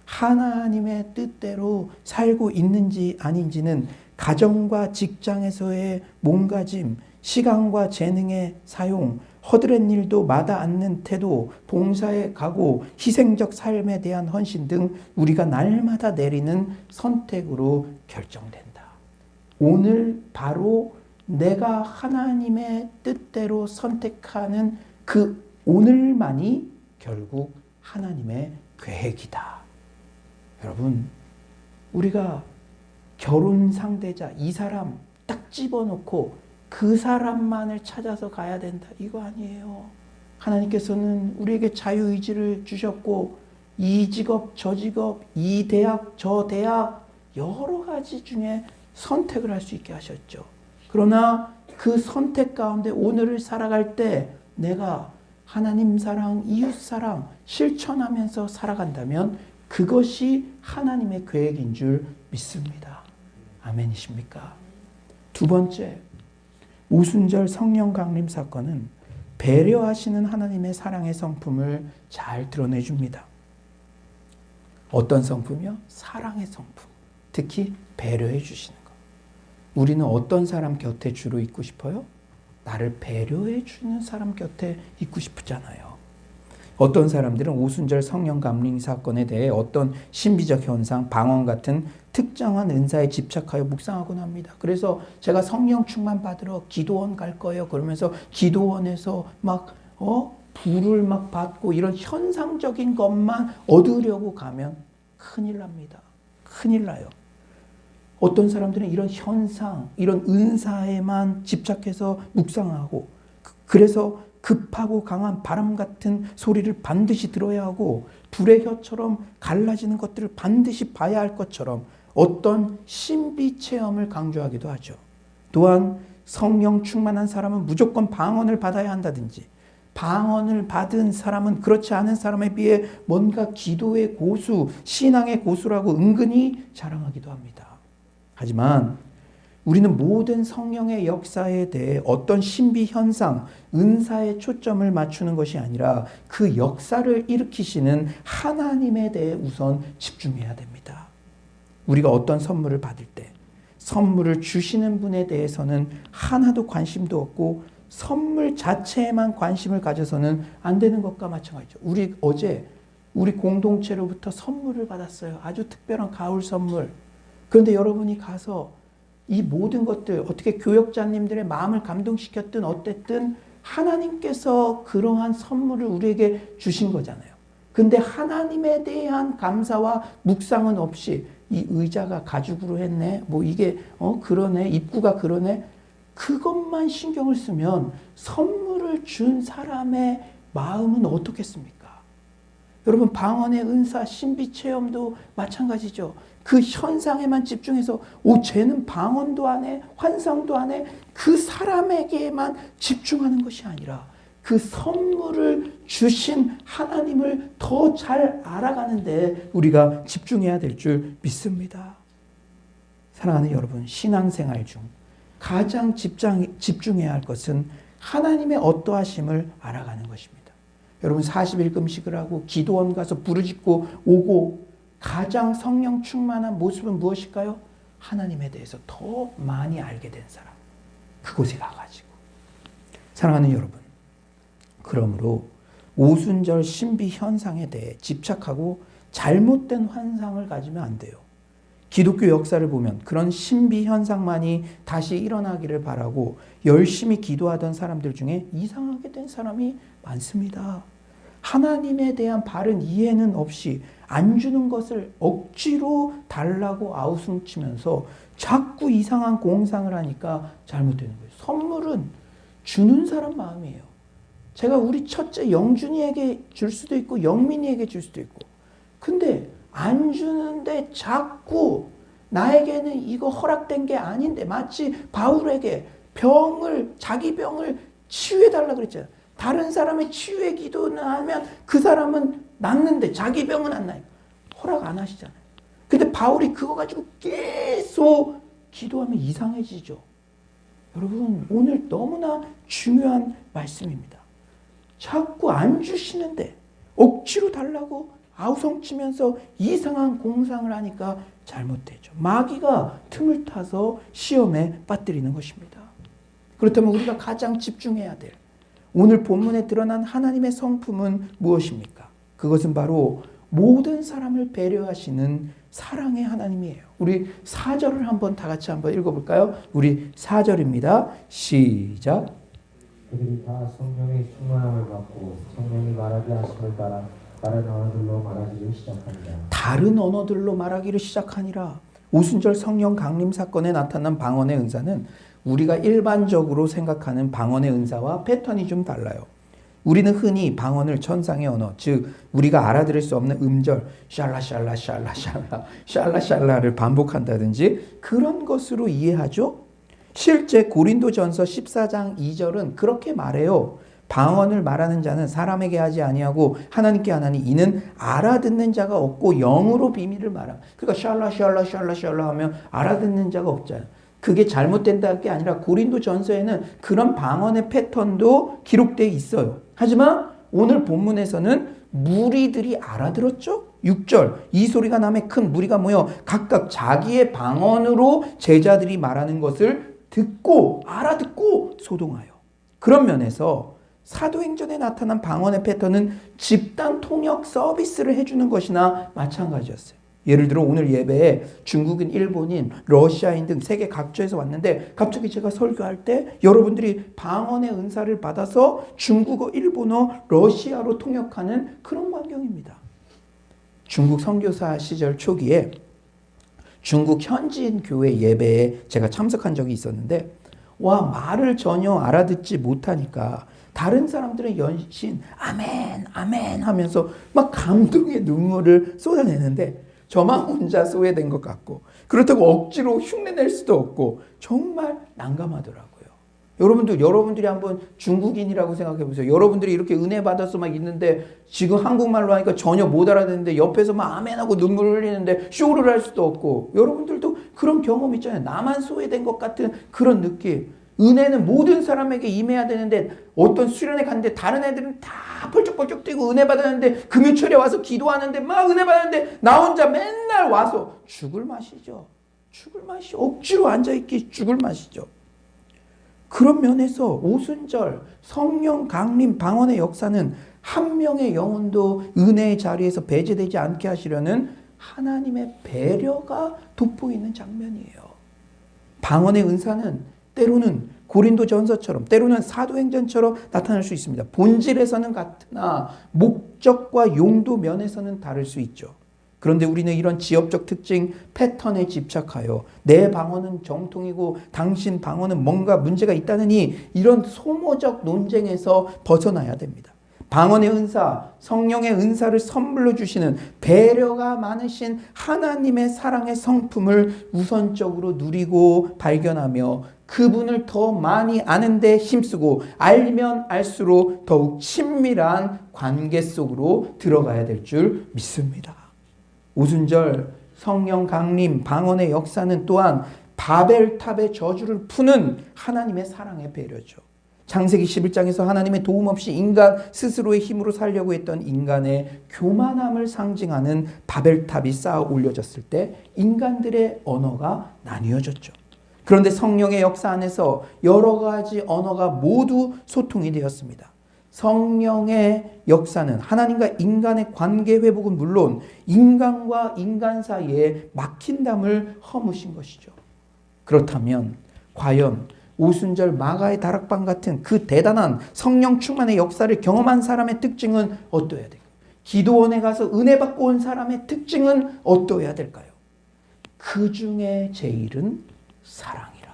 Speaker 4: 하나님의 뜻대로 살고 있는지 아닌지는 가정과 직장에서의 몸가짐, 시간과 재능의 사용, 허드렛 일도 마다 않는 태도, 봉사의 각오, 희생적 삶에 대한 헌신 등 우리가 날마다 내리는 선택으로 결정된다. 오늘 바로 내가 하나님의 뜻대로 선택하는 그 오늘만이 결국 하나님의 계획이다. 여러분, 우리가 결혼 상대자, 이 사람 딱 집어넣고 그 사람만을 찾아서 가야 된다. 이거 아니에요. 하나님께서는 우리에게 자유의지를 주셨고 이 직업, 저 직업, 이 대학, 저 대학 여러 가지 중에 선택을 할 수 있게 하셨죠. 그러나 그 선택 가운데 오늘을 살아갈 때 내가 하나님 사랑, 이웃 사랑 실천하면서 살아간다면 그것이 하나님의 계획인 줄 믿습니다. 아멘이십니까? 두 번째, 오순절 성령 강림 사건은 배려하시는 하나님의 사랑의 성품을 잘 드러내 줍니다. 어떤 성품이요? 사랑의 성품. 특히 배려해 주시는 것. 우리는 어떤 사람 곁에 주로 있고 싶어요? 나를 배려해 주는 사람 곁에 있고 싶잖아요. 어떤 사람들은 오순절 성령 감림 사건에 대해 어떤 신비적 현상, 방언 같은 특정한 은사에 집착하여 묵상하곤 합니다. 그래서 제가 성령 충만 받으러 기도원 갈 거예요. 그러면서 기도원에서 불을 막 받고 이런 현상적인 것만 얻으려고 가면 큰일 납니다. 큰일 나요. 어떤 사람들은 이런 현상, 이런 은사에만 집착해서 묵상하고 그래서 급하고 강한 바람 같은 소리를 반드시 들어야 하고 불의 혀처럼 갈라지는 것들을 반드시 봐야 할 것처럼 어떤 신비 체험을 강조하기도 하죠. 또한 성령 충만한 사람은 무조건 방언을 받아야 한다든지 방언을 받은 사람은 그렇지 않은 사람에 비해 뭔가 기도의 고수, 신앙의 고수라고 은근히 자랑하기도 합니다. 하지만 우리는 모든 성령의 역사에 대해 어떤 신비 현상, 은사에 초점을 맞추는 것이 아니라 그 역사를 일으키시는 하나님에 대해 우선 집중해야 됩니다. 우리가 어떤 선물을 받을 때 선물을 주시는 분에 대해서는 하나도 관심도 없고 선물 자체에만 관심을 가져서는 안 되는 것과 마찬가지죠. 우리 어제 우리 공동체로부터 선물을 받았어요. 아주 특별한 가을 선물. 그런데 여러분이 가서 이 모든 것들 어떻게 교역자님들의 마음을 감동시켰든 어쨌든 하나님께서 그러한 선물을 우리에게 주신 거잖아요. 근데 하나님에 대한 감사와 묵상은 없이 이 의자가 가죽으로 했네. 이게 그러네. 입구가 그러네. 그것만 신경을 쓰면 선물을 준 사람의 마음은 어떻겠습니까? 여러분 방언의 은사, 신비 체험도 마찬가지죠. 그 현상에만 집중해서 쟤는 방언도 안 해, 환상도 안 해. 그 사람에게만 집중하는 것이 아니라 그 선물을 주신 하나님을 더 잘 알아가는 데 우리가 집중해야 될 줄 믿습니다. 사랑하는 여러분, 신앙생활 중 가장 집중해야 할 것은 하나님의 어떠하심을 알아가는 것입니다. 여러분 40일 금식을 하고 기도원 가서 부르짖고 오고 가장 성령 충만한 모습은 무엇일까요? 하나님에 대해서 더 많이 알게 된 사람. 그곳에 가가지고. 사랑하는 여러분, 그러므로 오순절 신비 현상에 대해 집착하고 잘못된 환상을 가지면 안 돼요. 기독교 역사를 보면 그런 신비 현상만이 다시 일어나기를 바라고 열심히 기도하던 사람들 중에 이상하게 된 사람이 많습니다. 하나님에 대한 바른 이해는 없이 안 주는 것을 억지로 달라고 아우성치면서 자꾸 이상한 공상을 하니까 잘못되는 거예요. 선물은 주는 사람 마음이에요. 제가 우리 첫째 영준이에게 줄 수도 있고 영민이에게 줄 수도 있고, 근데 안 주는데 자꾸 나에게는 이거 허락된 게 아닌데, 마치 바울에게 자기 병을 치유해달라 그랬잖아요. 다른 사람의 치유의 기도는 하면 그 사람은 낫는데 자기 병은 안 나요. 허락 안 하시잖아요. 근데 바울이 그거 가지고 계속 기도하면 이상해지죠. 여러분, 오늘 너무나 중요한 말씀입니다. 자꾸 안 주시는데 억지로 달라고 아우성치면서 이상한 공상을 하니까 잘못되죠. 마귀가 틈을 타서 시험에 빠뜨리는 것입니다. 그렇다면 우리가 가장 집중해야 될 오늘 본문에 드러난 하나님의 성품은 무엇입니까? 그것은 바로 모든 사람을 배려하시는 사랑의 하나님이에요. 우리 4절을 한번 다 같이 한번 읽어볼까요? 우리 4절입니다. 시작.
Speaker 5: 그들이 다 성령의 충만함을 받고 성령이 말하게 하심을 따라 다른 언어들로 말하기를 시작합니다.
Speaker 4: 다른 언어들로 말하기를 시작하니라. 오순절 성령 강림 사건에 나타난 방언의 은사는 우리가 일반적으로 생각하는 방언의 은사와 패턴이 좀 달라요. 우리는 흔히 방언을 천상의 언어, 즉 우리가 알아들을 수 없는 음절 샬라샬라 샬라샬라 샬라샬라를 반복한다든지 그런 것으로 이해하죠. 실제 고린도전서 14장 2절은 그렇게 말해요. 방언을 말하는 자는 사람에게 하지 아니하고 하나님께 하나니 이는 알아듣는 자가 없고 영으로 비밀을 말함. 그러니까 샬라 샬라 샬라 하면 알아듣는 자가 없잖아요. 그게 잘못된다는 게 아니라 고린도전서에는 그런 방언의 패턴도 기록되어 있어요. 하지만 오늘 본문에서는 무리들이 알아들었죠. 6절 이 소리가 남에 큰 무리가 모여 각각 자기의 방언으로 제자들이 말하는 것을 듣고 알아듣고 소동하여. 그런 면에서 사도행전에 나타난 방언의 패턴은 집단 통역 서비스를 해주는 것이나 마찬가지였어요. 예를 들어 오늘 예배에 중국인, 일본인, 러시아인 등 세계 각처에서 왔는데 갑자기 제가 설교할 때 여러분들이 방언의 은사를 받아서 중국어, 일본어, 러시아로 통역하는 그런 광경입니다. 중국 선교사 시절 초기에 중국 현지인 교회 예배에 제가 참석한 적이 있었는데 말을 전혀 알아듣지 못하니까 다른 사람들은 연신 아멘 아멘 하면서 막 감동의 눈물을 쏟아내는데 저만 혼자 소외된 것 같고, 그렇다고 억지로 흉내낼 수도 없고 정말 난감하더라고요. 여러분들이 한번 중국인이라고 생각해 보세요. 여러분들이 이렇게 은혜 받아서 막 있는데 지금 한국말로 하니까 전혀 못 알아듣는데 옆에서 막 아멘하고 눈물 흘리는데 쇼를 할 수도 없고, 여러분들도 그런 경험 있잖아요. 나만 소외된 것 같은 그런 느낌. 은혜는 모든 사람에게 임해야 되는데 어떤 수련회 갔는데 다른 애들은 다 펄쩍펄쩍 뛰고 은혜 받았는데 금요철에 와서 기도하는데 막 은혜 받았는데 나 혼자 맨날 와서 죽을 맛이죠. 억지로 앉아있기 죽을 맛이죠. 그런 면에서 오순절 성령 강림 방언의 역사는 한 명의 영혼도 은혜의 자리에서 배제되지 않게 하시려는 하나님의 배려가 돋보이는 장면이에요. 방언의 은사는 때로는 고린도전서처럼 때로는 사도행전처럼 나타날 수 있습니다. 본질에서는 같으나 목적과 용도 면에서는 다를 수 있죠. 그런데 우리는 이런 지역적 특징 패턴에 집착하여 내 방언은 정통이고 당신 방언은 뭔가 문제가 있다느니 이런 소모적 논쟁에서 벗어나야 됩니다. 방언의 은사, 성령의 은사를 선물로 주시는 배려가 많으신 하나님의 사랑의 성품을 우선적으로 누리고 발견하며 그분을 더 많이 아는 데 힘쓰고 알면 알수록 더욱 친밀한 관계 속으로 들어가야 될 줄 믿습니다. 오순절 성령 강림 방언의 역사는 또한 바벨탑의 저주를 푸는 하나님의 사랑의 배려죠. 창세기 11장에서 하나님의 도움 없이 인간 스스로의 힘으로 살려고 했던 인간의 교만함을 상징하는 바벨탑이 쌓아 올려졌을 때 인간들의 언어가 나뉘어졌죠. 그런데 성령의 역사 안에서 여러 가지 언어가 모두 소통이 되었습니다. 성령의 역사는 하나님과 인간의 관계 회복은 물론 인간과 인간 사이에 막힌 담을 허무신 것이죠. 그렇다면 과연 오순절 마가의 다락방 같은 그 대단한 성령 충만의 역사를 경험한 사람의 특징은 어떠해야 될까요? 기도원에 가서 은혜 받고 온 사람의 특징은 어떠해야 될까요? 그 중에 제일은 사랑이라.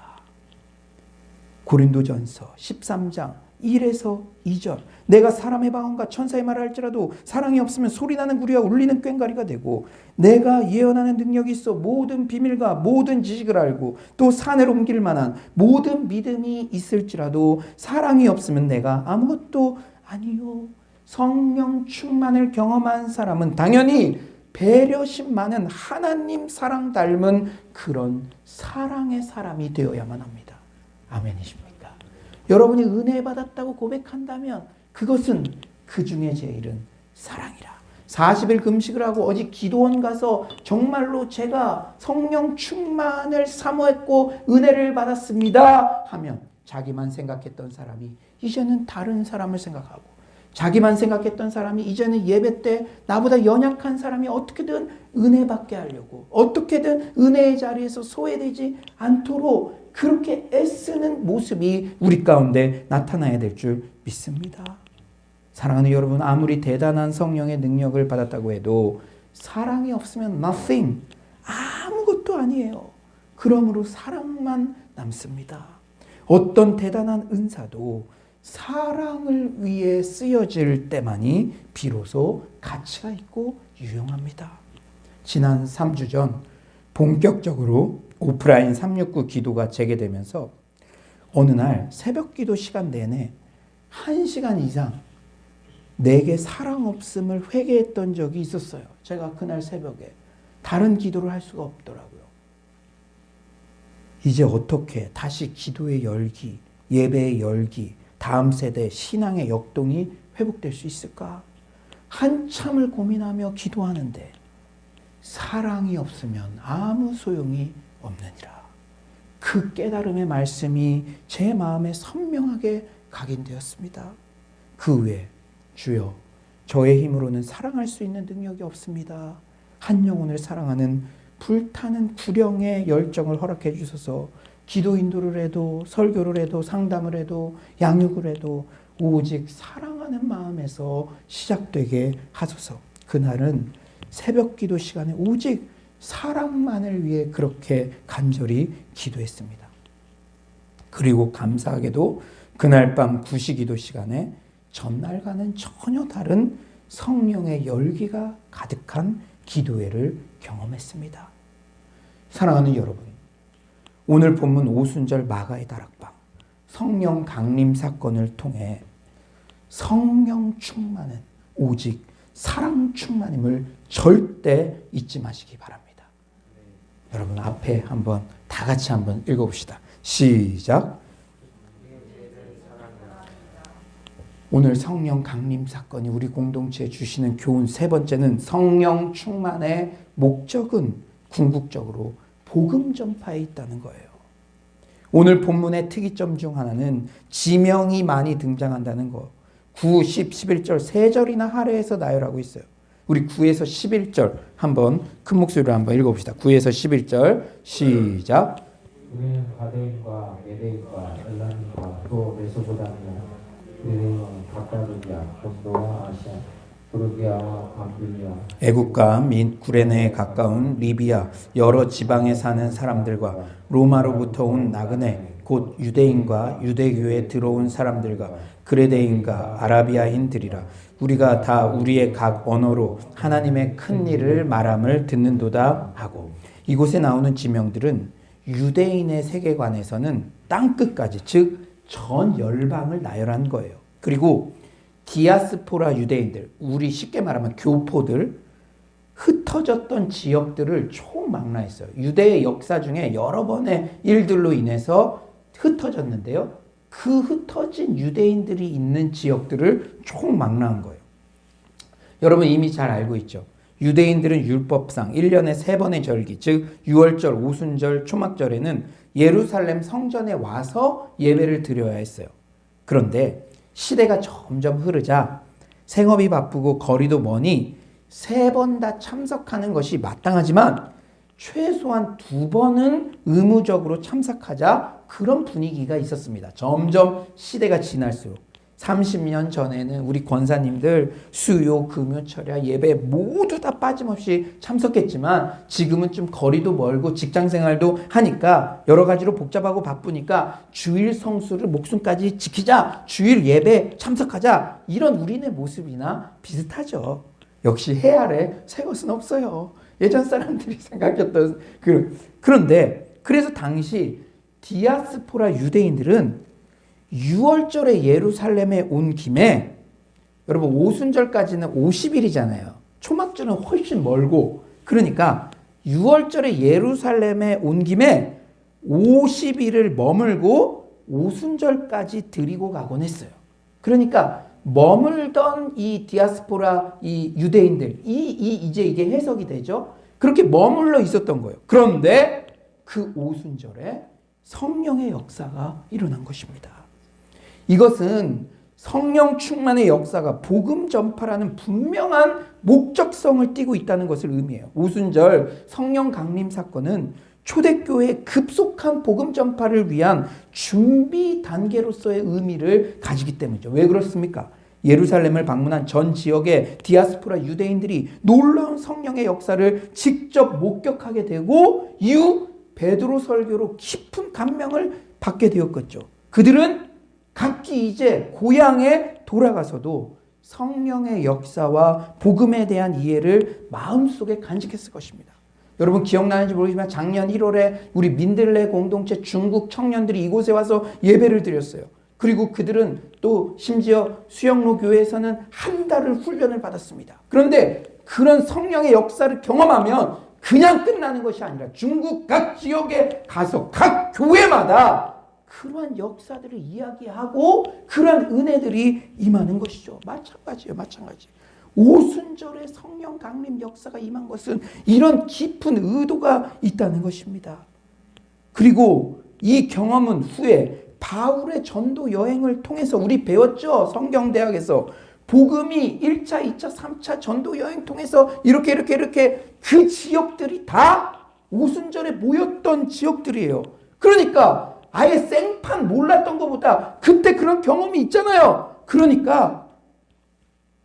Speaker 4: 고린도전서 13장 1에서 2절. 내가 사람의 방언과 천사의 말을 할지라도 사랑이 없으면 소리나는 구리와 울리는 꽹과리가 되고, 내가 예언하는 능력이 있어 모든 비밀과 모든 지식을 알고 또 산을 옮길 만한 모든 믿음이 있을지라도 사랑이 없으면 내가 아무것도 아니요. 성령 충만을 경험한 사람은 당연히 배려심 많은 하나님 사랑 닮은 그런 사랑의 사람이 되어야만 합니다. 아멘이십니까? 여러분이 은혜 받았다고 고백한다면 그것은 그 중에 제일은 사랑이라. 40일 금식을 하고 어디 기도원 가서 정말로 제가 성령 충만을 사모했고 은혜를 받았습니다 하면 자기만 생각했던 사람이 이제는 다른 사람을 생각하고, 자기만 생각했던 사람이 이제는 예배 때 나보다 연약한 사람이 어떻게든 은혜 받게 하려고, 어떻게든 은혜의 자리에서 소외되지 않도록 그렇게 애쓰는 모습이 우리 가운데 나타나야 될 줄 믿습니다. 사랑하는 여러분, 아무리 대단한 성령의 능력을 받았다고 해도 사랑이 없으면 nothing, 아무것도 아니에요. 그러므로 사랑만 남습니다. 어떤 대단한 은사도 사랑을 위해 쓰여질 때만이 비로소 가치가 있고 유용합니다. 지난 3주 전 본격적으로 오프라인 369 기도가 재개되면서 어느 날 새벽 기도 시간 내내 1시간 이상 내게 사랑 없음을 회개했던 적이 있었어요. 제가 그날 새벽에 다른 기도를 할 수가 없더라고요. 이제 어떻게 다시 기도의 열기, 예배의 열기, 다음 세대 신앙의 역동이 회복될 수 있을까? 한참을 고민하며 기도하는데 사랑이 없으면 아무 소용이 없느니라. 그 깨달음의 말씀이 제 마음에 선명하게 각인되었습니다. 그 후에 주여, 저의 힘으로는 사랑할 수 있는 능력이 없습니다. 한 영혼을 사랑하는 불타는 구령의 열정을 허락해 주셔서 기도 인도를 해도 설교를 해도 상담을 해도 양육을 해도 오직 사랑하는 마음에서 시작되게 하소서. 그날은 새벽 기도 시간에 오직 사랑만을 위해 그렇게 간절히 기도했습니다. 그리고 감사하게도 그날 밤 구시기도 시간에 전날과는 전혀 다른 성령의 열기가 가득한 기도회를 경험했습니다. 사랑하는 여러분, 오늘 본문 오순절 마가의 다락방 성령 강림 사건을 통해 성령 충만은 오직 사랑 충만임을 절대 잊지 마시기 바랍니다. 여러분 앞에 한번 다 같이 한번 읽어봅시다. 시작. 오늘 성령 강림 사건이 우리 공동체에 주시는 교훈 세 번째는 성령 충만의 목적은 궁극적으로 복음 전파에 있다는 거예요. 오늘 본문의 특이점 중 하나는 지명이 많이 등장한다는 거. 9, 10, 11절 세 절이나 할애해서 나열하고 있어요. 우리 9에서 11절 한번 큰 목소리로 한번 읽어봅시다. 9에서 11절 시작.
Speaker 5: 우리는 가데인과 메데인과 엘람과 또 메소포타미아, 그리고 갑다도기아, 본도와 아시아, 부르기아와 밤빌리아,
Speaker 4: 애국과 및 구레네에 가까운 리비아 여러 지방에 사는 사람들과 로마로부터 온 나그네 곧 유대인과 유대교에 들어온 사람들과 그레데인과 아라비아인들이라. 우리가 다 우리의 각 언어로 하나님의 큰 일을 말함을 듣는도다 하고. 이곳에 나오는 지명들은 유대인의 세계관에서는 땅끝까지 즉 전 열방을 나열한 거예요. 그리고 디아스포라 유대인들, 우리 쉽게 말하면 교포들, 흩어졌던 지역들을 총망라했어요. 유대의 역사 중에 여러 번의 일들로 인해서 흩어졌는데요. 그 흩어진 유대인들이 있는 지역들을 총망라한 거예요. 여러분 이미 잘 알고 있죠. 유대인들은 율법상 1년에 3번의 절기, 즉 유월절, 오순절, 초막절에는 예루살렘 성전에 와서 예배를 드려야 했어요. 그런데 시대가 점점 흐르자 생업이 바쁘고 거리도 머니 3번 다 참석하는 것이 마땅하지만 최소한 2번은 의무적으로 참석하자 그런 분위기가 있었습니다. 점점 시대가 지날수록 30년 전에는 우리 권사님들 수요, 금요, 철야, 예배 모두 다 빠짐없이 참석했지만 지금은 좀 거리도 멀고 직장생활도 하니까 여러 가지로 복잡하고 바쁘니까 주일 성수를 목숨까지 지키자, 주일 예배 참석하자, 이런 우리네 모습이나 비슷하죠. 역시 해 아래 새 것은 없어요. 예전 사람들이 생각했던 그런데 그래서 당시 디아스포라 유대인들은 6월절에 예루살렘에 온 김에, 여러분 오순절까지는 50일이잖아요. 초막절은 훨씬 멀고, 그러니까 6월절에 예루살렘에 온 김에 50일을 머물고 오순절까지 드리고 가곤 했어요. 그러니까 머물던 이 디아스포라 이 유대인들, 이제 이게 해석이 되죠. 그렇게 머물러 있었던 거예요. 그런데 그 오순절에 성령의 역사가 일어난 것입니다. 이것은 성령 충만의 역사가 복음 전파라는 분명한 목적성을 띠고 있다는 것을 의미해요. 오순절 성령 강림 사건은 초대교회의 급속한 복음 전파를 위한 준비 단계로서의 의미를 가지기 때문이죠. 왜 그렇습니까? 예루살렘을 방문한 전 지역의 디아스포라 유대인들이 놀라운 성령의 역사를 직접 목격하게 되고 이후 베드로 설교로 깊은 감명을 받게 되었겠죠. 그들은 각기 이제 고향에 돌아가서도 성령의 역사와 복음에 대한 이해를 마음속에 간직했을 것입니다. 여러분 기억나는지 모르지만 작년 1월에 우리 민들레 공동체 중국 청년들이 이곳에 와서 예배를 드렸어요. 그리고 그들은 또 심지어 수영로 교회에서는 한 달을 훈련을 받았습니다. 그런데 그런 성령의 역사를 경험하면 그냥 끝나는 것이 아니라 중국 각 지역에 가서 각 교회마다 그러한 역사들을 이야기하고 그러한 은혜들이 임하는 것이죠. 마찬가지예요. 마찬가지. 오순절에 성령 강림 역사가 임한 것은 이런 깊은 의도가 있다는 것입니다. 그리고 이 경험은 후에 바울의 전도 여행을 통해서 우리 배웠죠. 성경대학에서 복음이 1차, 2차, 3차 전도 여행 통해서 이렇게 그 지역들이 다 오순절에 모였던 지역들이에요. 그러니까 아예 생판 몰랐던 것보다 그때 그런 경험이 있잖아요. 그러니까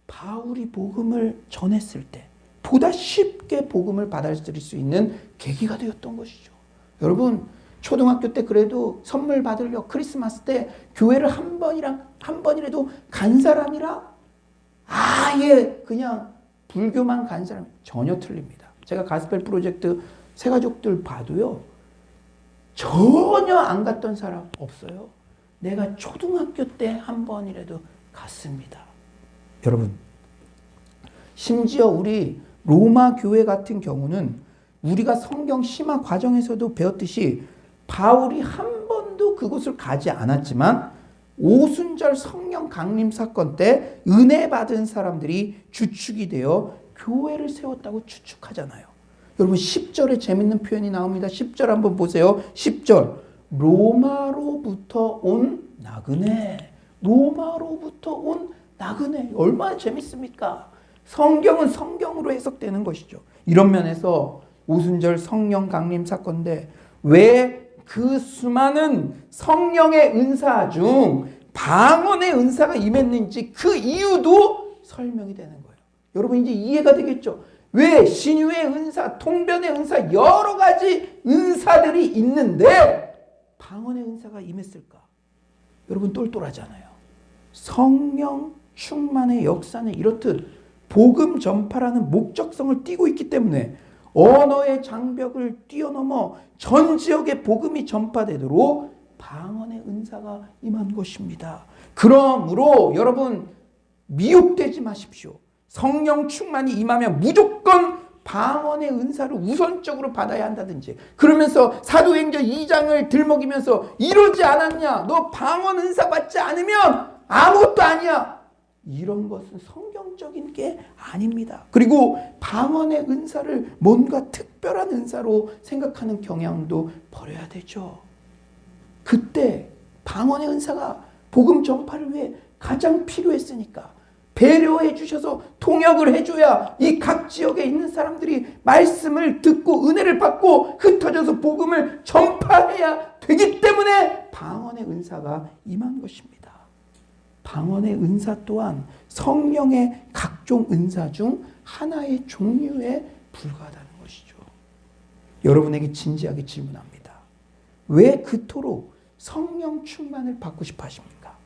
Speaker 4: 바울이 복음을 전했을 때 보다 쉽게 복음을 받아들일 수 있는 계기가 되었던 것이죠. 여러분 초등학교 때 그래도 선물 받으려 크리스마스 때 교회를 한 번이라도 간 사람이라 아예 그냥 불교만 간 사람 전혀 틀립니다. 제가 가스펠 프로젝트 새가족들 봐도요. 전혀 안 갔던 사람 없어요. 내가 초등학교 때 한 번이라도 갔습니다. 여러분 심지어 우리 로마 교회 같은 경우는 우리가 성경 심화 과정에서도 배웠듯이 바울이 한 번도 그곳을 가지 않았지만 오순절 성령 강림 사건 때 은혜 받은 사람들이 주축이 되어 교회를 세웠다고 추측하잖아요. 여러분 10절에 재밌는 표현이 나옵니다. 10절 한번 보세요. 10절 로마로부터 온 나그네. 로마로부터 온 나그네. 얼마나 재밌습니까? 성경은 성경으로 해석되는 것이죠. 이런 면에서 오순절 성령 강림 사건인데 왜 그 수많은 성령의 은사 중 방언의 은사가 임했는지 그 이유도 설명이 되는 거예요. 여러분 이제 이해가 되겠죠? 왜 신유의 은사, 통변의 은사 여러 가지 은사들이 있는데 방언의 은사가 임했을까? 여러분 똘똘하잖아요. 성령 충만의 역사는 이렇듯 복음 전파라는 목적성을 띠고 있기 때문에 언어의 장벽을 뛰어넘어 전 지역에 복음이 전파되도록 방언의 은사가 임한 것입니다. 그러므로 여러분 미혹되지 마십시오. 성령 충만이 임하면 무조건 방언의 은사를 우선적으로 받아야 한다든지 그러면서 사도행전 2장을 들먹이면서 이러지 않았냐? 너 방언 은사 받지 않으면 아무것도 아니야. 이런 것은 성경적인 게 아닙니다. 그리고 방언의 은사를 뭔가 특별한 은사로 생각하는 경향도 버려야 되죠. 그때 방언의 은사가 복음 전파를 위해 가장 필요했으니까 배려해 주셔서 통역을 해줘야 이 각 지역에 있는 사람들이 말씀을 듣고 은혜를 받고 흩어져서 복음을 전파해야 되기 때문에 방언의 은사가 임한 것입니다. 방언의 은사 또한 성령의 각종 은사 중 하나의 종류에 불과하다는 것이죠. 여러분에게 진지하게 질문합니다. 왜 그토록 성령 충만을 받고 싶어 하십니까?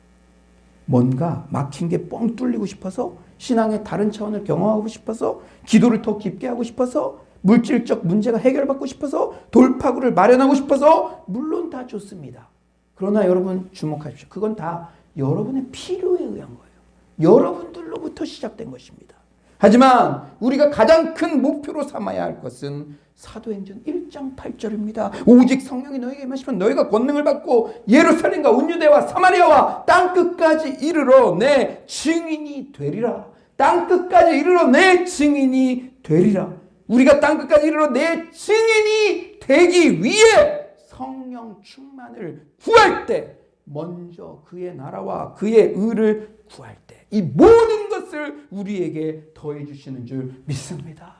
Speaker 4: 뭔가 막힌 게 뻥 뚫리고 싶어서, 신앙의 다른 차원을 경험하고 싶어서, 기도를 더 깊게 하고 싶어서, 물질적 문제가 해결받고 싶어서, 돌파구를 마련하고 싶어서, 물론 다 좋습니다. 그러나 여러분 주목하십시오. 그건 다 여러분의 필요에 의한 거예요. 여러분들로부터 시작된 것입니다. 하지만 우리가 가장 큰 목표로 삼아야 할 것은 사도행전 1장 8절입니다. 오직 성령이 너에게 임하시면 너희가 권능을 받고 예루살렘과 온유대와 사마리아와 땅끝까지 이르러 내 증인이 되리라. 땅끝까지 이르러 내 증인이 되리라. 우리가 땅끝까지 이르러 내 증인이 되기 위해 성령 충만을 구할 때, 먼저 그의 나라와 그의 의를 구할 때 이 모든 것을 우리에게 더해 주시는 줄 믿습니다.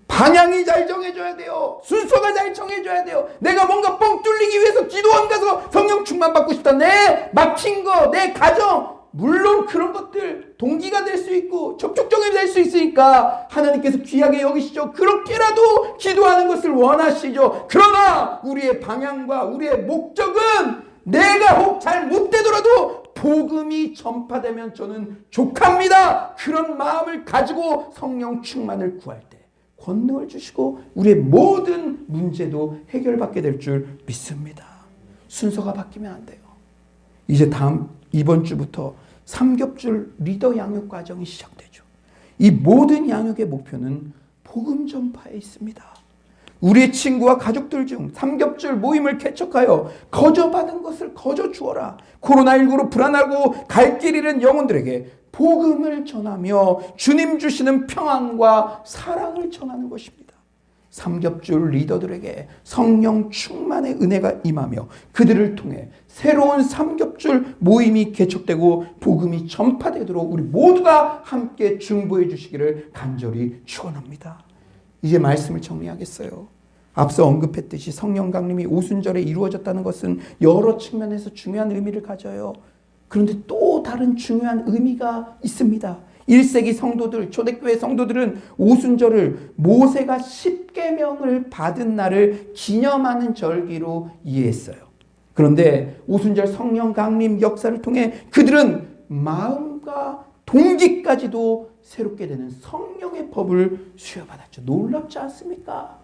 Speaker 4: 방향이 잘 정해져야 돼요. 순서가 잘 정해져야 돼요. 내가 뭔가 뻥 뚫리기 위해서 기도원 가서 성령 충만 받고 싶다. 내 막힌 거, 내 가정, 물론 그런 것들 동기가 될 수 있고 접촉점이 될 수 있으니까 하나님께서 귀하게 여기시죠. 그렇게라도 기도하는 것을 원하시죠. 그러나 우리의 방향과 우리의 목적은 내가 혹 잘 못되더라도 복음이 전파되면 저는 족합니다. 그런 마음을 가지고 성령 충만을 구할 때 권능을 주시고 우리의 모든 문제도 해결받게 될 줄 믿습니다. 순서가 바뀌면 안 돼요. 이제 이번 주부터 삼겹줄 리더 양육 과정이 시작되죠. 이 모든 양육의 목표는 복음 전파에 있습니다. 우리의 친구와 가족들 중 삼겹줄 모임을 개척하여 거저받은 것을 거저 주어라. 코로나19로 불안하고 갈 길 잃은 영혼들에게 복음을 전하며 주님 주시는 평안과 사랑을 전하는 것입니다. 삼겹줄 리더들에게 성령 충만의 은혜가 임하며 그들을 통해 새로운 삼겹줄 모임이 개척되고 복음이 전파되도록 우리 모두가 함께 중보해 주시기를 간절히 축원합니다. 이제 말씀을 정리하겠어요. 앞서 언급했듯이 성령 강림이 오순절에 이루어졌다는 것은 여러 측면에서 중요한 의미를 가져요. 그런데 또 다른 중요한 의미가 있습니다. 1세기 성도들, 초대교회 성도들은 오순절을 모세가 10계명을 받은 날을 기념하는 절기로 이해했어요. 그런데 오순절 성령 강림 역사를 통해 그들은 마음과 동기까지도 새롭게 되는 성령의 법을 수여받았죠. 놀랍지 않습니까?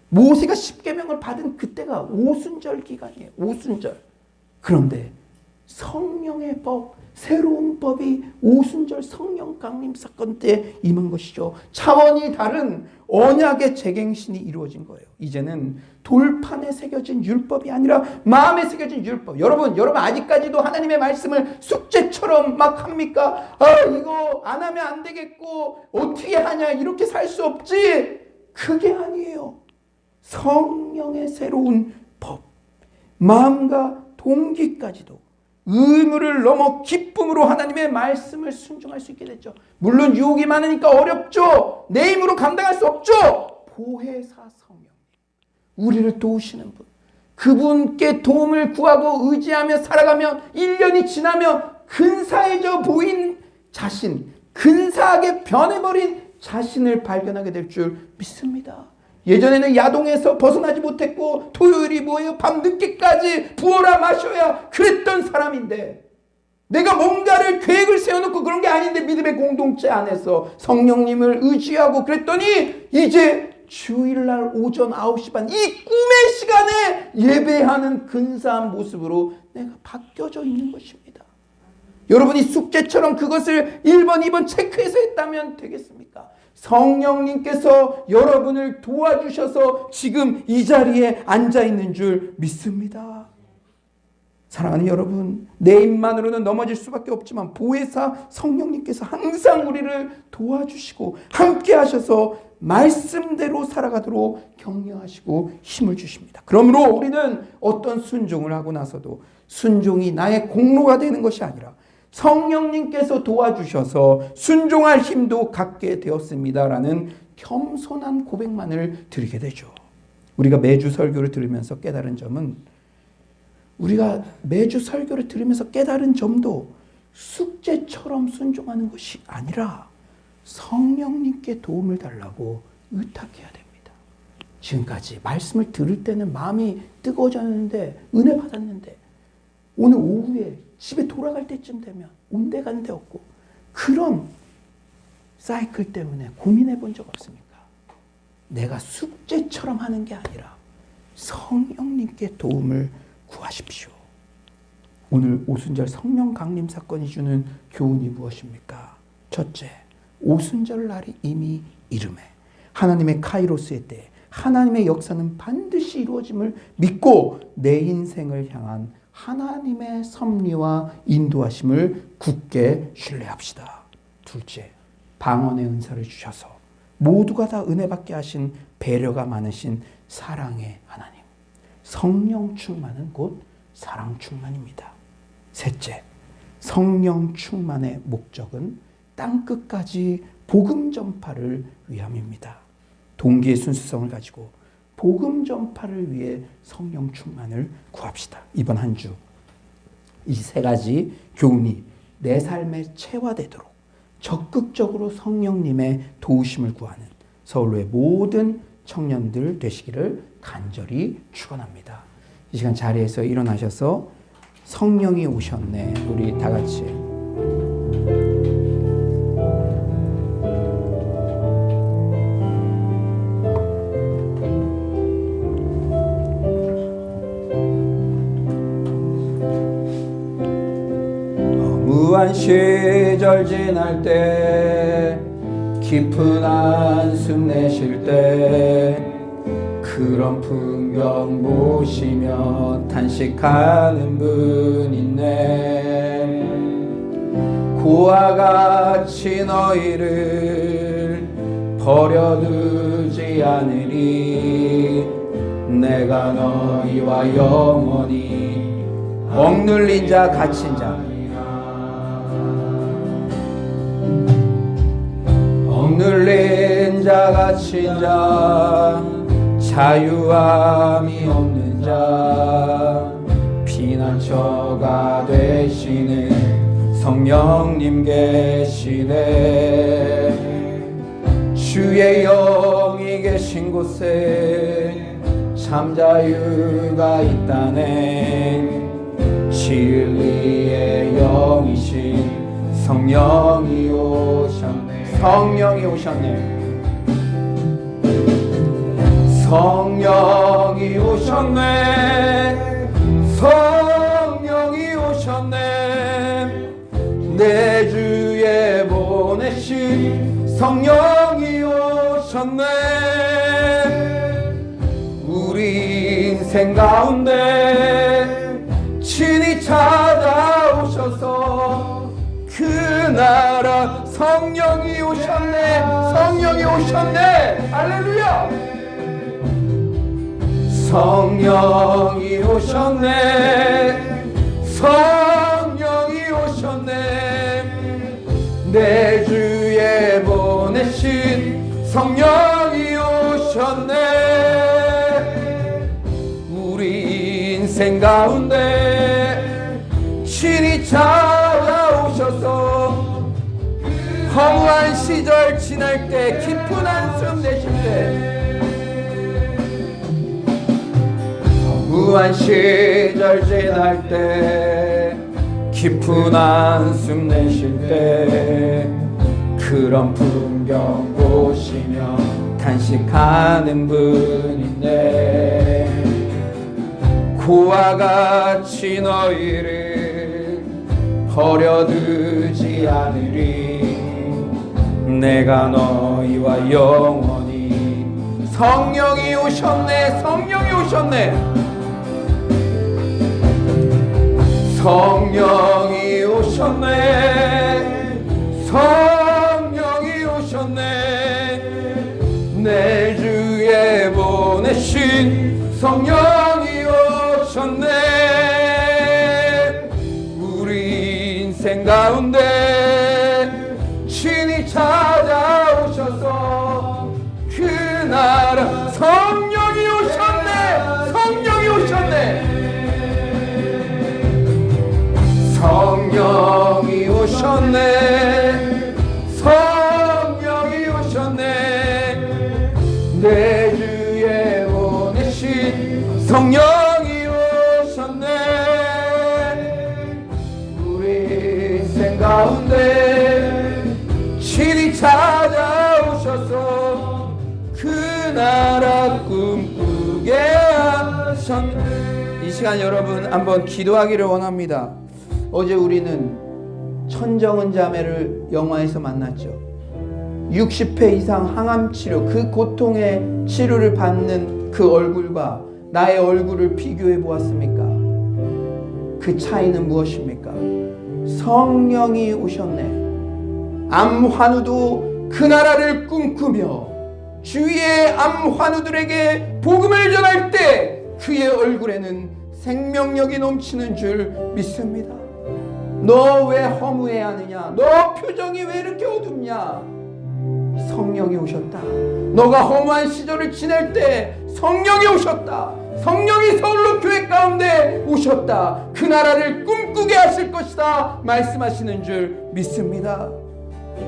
Speaker 4: 모세가 10계명을 받은 그때가 오순절 기간이에요. 오순절. 그런데 성령의 법, 새로운 법이 오순절 성령 강림 사건 때 임한 것이죠. 차원이 다른 언약의 재갱신이 이루어진 거예요. 이제는 돌판에 새겨진 율법이 아니라 마음에 새겨진 율법. 여러분 아직까지도 하나님의 말씀을 숙제처럼 막 합니까? 이거 안 하면 안 되겠고 어떻게 하냐, 이렇게 살 수 없지. 그게 아니에요. 성령의 새로운 법, 마음과 동기까지도 의무를 넘어 기쁨으로 하나님의 말씀을 순종할 수 있게 됐죠. 물론 유혹이 많으니까 어렵죠. 내 힘으로 감당할 수 없죠. 보혜사 성령, 우리를 도우시는 분, 그분께 도움을 구하고 의지하며 살아가면 1년이 지나면 근사해져 보인 자신, 근사하게 변해버린 자신을 발견하게 될 줄 믿습니다. 예전에는 야동에서 벗어나지 못했고 토요일이 뭐예요? 밤늦게까지 부어라 마셔야 그랬던 사람인데, 내가 뭔가를 계획을 세워놓고 그런 게 아닌데 믿음의 공동체 안에서 성령님을 의지하고 그랬더니 이제 주일날 오전 9시 반 이 꿈의 시간에 예배하는 근사한 모습으로 내가 바뀌어져 있는 것입니다. 여러분이 숙제처럼 그것을 1번, 2번 체크해서 했다면 되겠습니까? 성령님께서 여러분을 도와주셔서 지금 이 자리에 앉아있는 줄 믿습니다. 사랑하는 여러분, 내 힘만으로는 넘어질 수밖에 없지만 보혜사 성령님께서 항상 우리를 도와주시고 함께 하셔서 말씀대로 살아가도록 격려하시고 힘을 주십니다. 그러므로 우리는 어떤 순종을 하고 나서도 순종이 나의 공로가 되는 것이 아니라 성령님께서 도와주셔서 순종할 힘도 갖게 되었습니다라는 겸손한 고백만을 드리게 되죠. 우리가 매주 설교를 들으면서 깨달은 점은, 우리가 매주 설교를 들으면서 깨달은 점도 숙제처럼 순종하는 것이 아니라 성령님께 도움을 달라고 의탁해야 됩니다. 지금까지 말씀을 들을 때는 마음이 뜨거워졌는데, 은혜 받았는데, 오늘 오후에 집에 돌아갈 때쯤 되면 온데간데 없고, 그런 사이클 때문에 고민해 본 적 없습니까? 내가 숙제처럼 하는 게 아니라 성령님께 도움을 구하십시오. 오늘 오순절 성령 강림 사건이 주는 교훈이 무엇입니까? 첫째, 오순절 날이 이미 이름에 하나님의 카이로스의 때 하나님의 역사는 반드시 이루어짐을 믿고 내 인생을 향한 하나님의 섭리와 인도하심을 굳게 신뢰합시다. 둘째, 방언의 은사를 주셔서 모두가 다 은혜 받게 하신 배려가 많으신 사랑의 하나님. 성령 충만은 곧 사랑 충만입니다. 셋째, 성령 충만의 목적은 땅끝까지 복음 전파를 위함입니다. 동기의 순수성을 가지고 복음 전파를 위해 성령 충만을 구합시다. 이번 한 주 이 세 가지 교훈이 내 삶에 체화되도록 적극적으로 성령님의 도우심을 구하는 서울로의 모든 청년들 되시기를 간절히 축원합니다. 이 시간 자리에서 일어나셔서 성령이 오셨네, 우리 다 같이 무한 시절 지날 때 깊은 한숨 내쉴 때 그런 풍경 보시며 탄식하는 분 있네. 고와 같이 너희를 버려두지 않으리. 내가 너희와 영원히 억눌린 자 갇힌 자 억눌린 자 갇힌 자 자유함이 없는 자 피난처가 되시는 성령님 계시네. 주의 영이 계신 곳에 참 자유가 있다네. 진리의 영이신 성령이 오셨네. 성령이 오셨네. 성령이 오셨네. 성령이 오셨네. 내 주에 보내신 성령이 오셨네. 우리 인생 가운데 친히 찾아오셔서 그 나라 성령이 오셨네. 성령이 오셨네. 할렐루야. 성령이 오셨네. 성령이 오셨네. 내 주에 보내신 성령이 오셨네. 우리 인생 가운데 친히 찾아오셔서 허무한 시절 지날 때 깊은 한숨 내쉴 때 무한 시절 지날 때 깊은 한숨 내쉴 때 그런 풍경 보시며 탄식하는 분인데 고와 같이 너희를 버려두지 않으리. 내가 너희와 영원히. 성령이 오셨네. 성령이 오셨네. 성령이 오셨네. 성령이 오셨네. 내 주에 보내신 성령이 오셨네. 인생 가운데 신이 찾아오셔서 그 나라 성령이 오셨네. 성령이 오셨네. 성령이 오셨네. 성령이 오셨네. 내 주에 보내신 성령이 오셨네. 우리 인생 가운데 신이 찾아오셔서 그 나라 꿈꾸게 하셨네. 이 시간 여러분 한번 기도하기를 원합니다. 어제 우리는 천정은 자매를 영화에서 만났죠. 60회 이상 항암 치료, 그 고통의 치료를 받는 그 얼굴과 나의 얼굴을 비교해 보았습니까? 그 차이는 무엇입니까? 성령이 오셨네. 암환우도 그 나라를 꿈꾸며 주위의 암환우들에게 복음을 전할 때 그의 얼굴에는 생명력이 넘치는 줄 믿습니다. 너 왜 허무해하느냐? 너 표정이 왜 이렇게 어둡냐? 성령이 오셨다. 너가 허무한 시절을 지낼 때 성령이 오셨다. 성령이 서울로 교회 가운데 오셨다. 그 나라를 꿈꾸게 하실 것이다 말씀하시는 줄 믿습니다.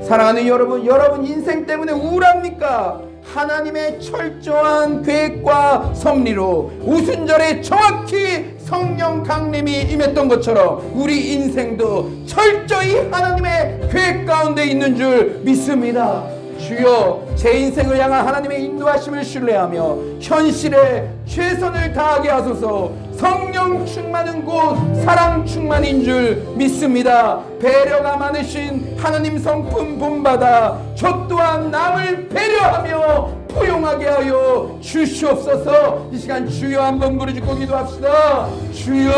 Speaker 4: 사랑하는 여러분, 여러분 인생 때문에 우울합니까? 하나님의 철저한 계획과 섭리로 오순절에 정확히 성령 강림이 임했던 것처럼 우리 인생도 철저히 하나님의 계획 가운데 있는 줄 믿습니다. 주여, 제 인생을 향한 하나님의 인도하심을 신뢰하며 현실에 최선을 다하게 하소서. 성령 충만은 곧 사랑 충만인 줄 믿습니다. 배려가 많으신 하나님 성품 본받아 저 또한 남을 배려하며 포용하게 하여 주시옵소서. 이 시간 주여 한번 부르짖고 기도합시다. 주여,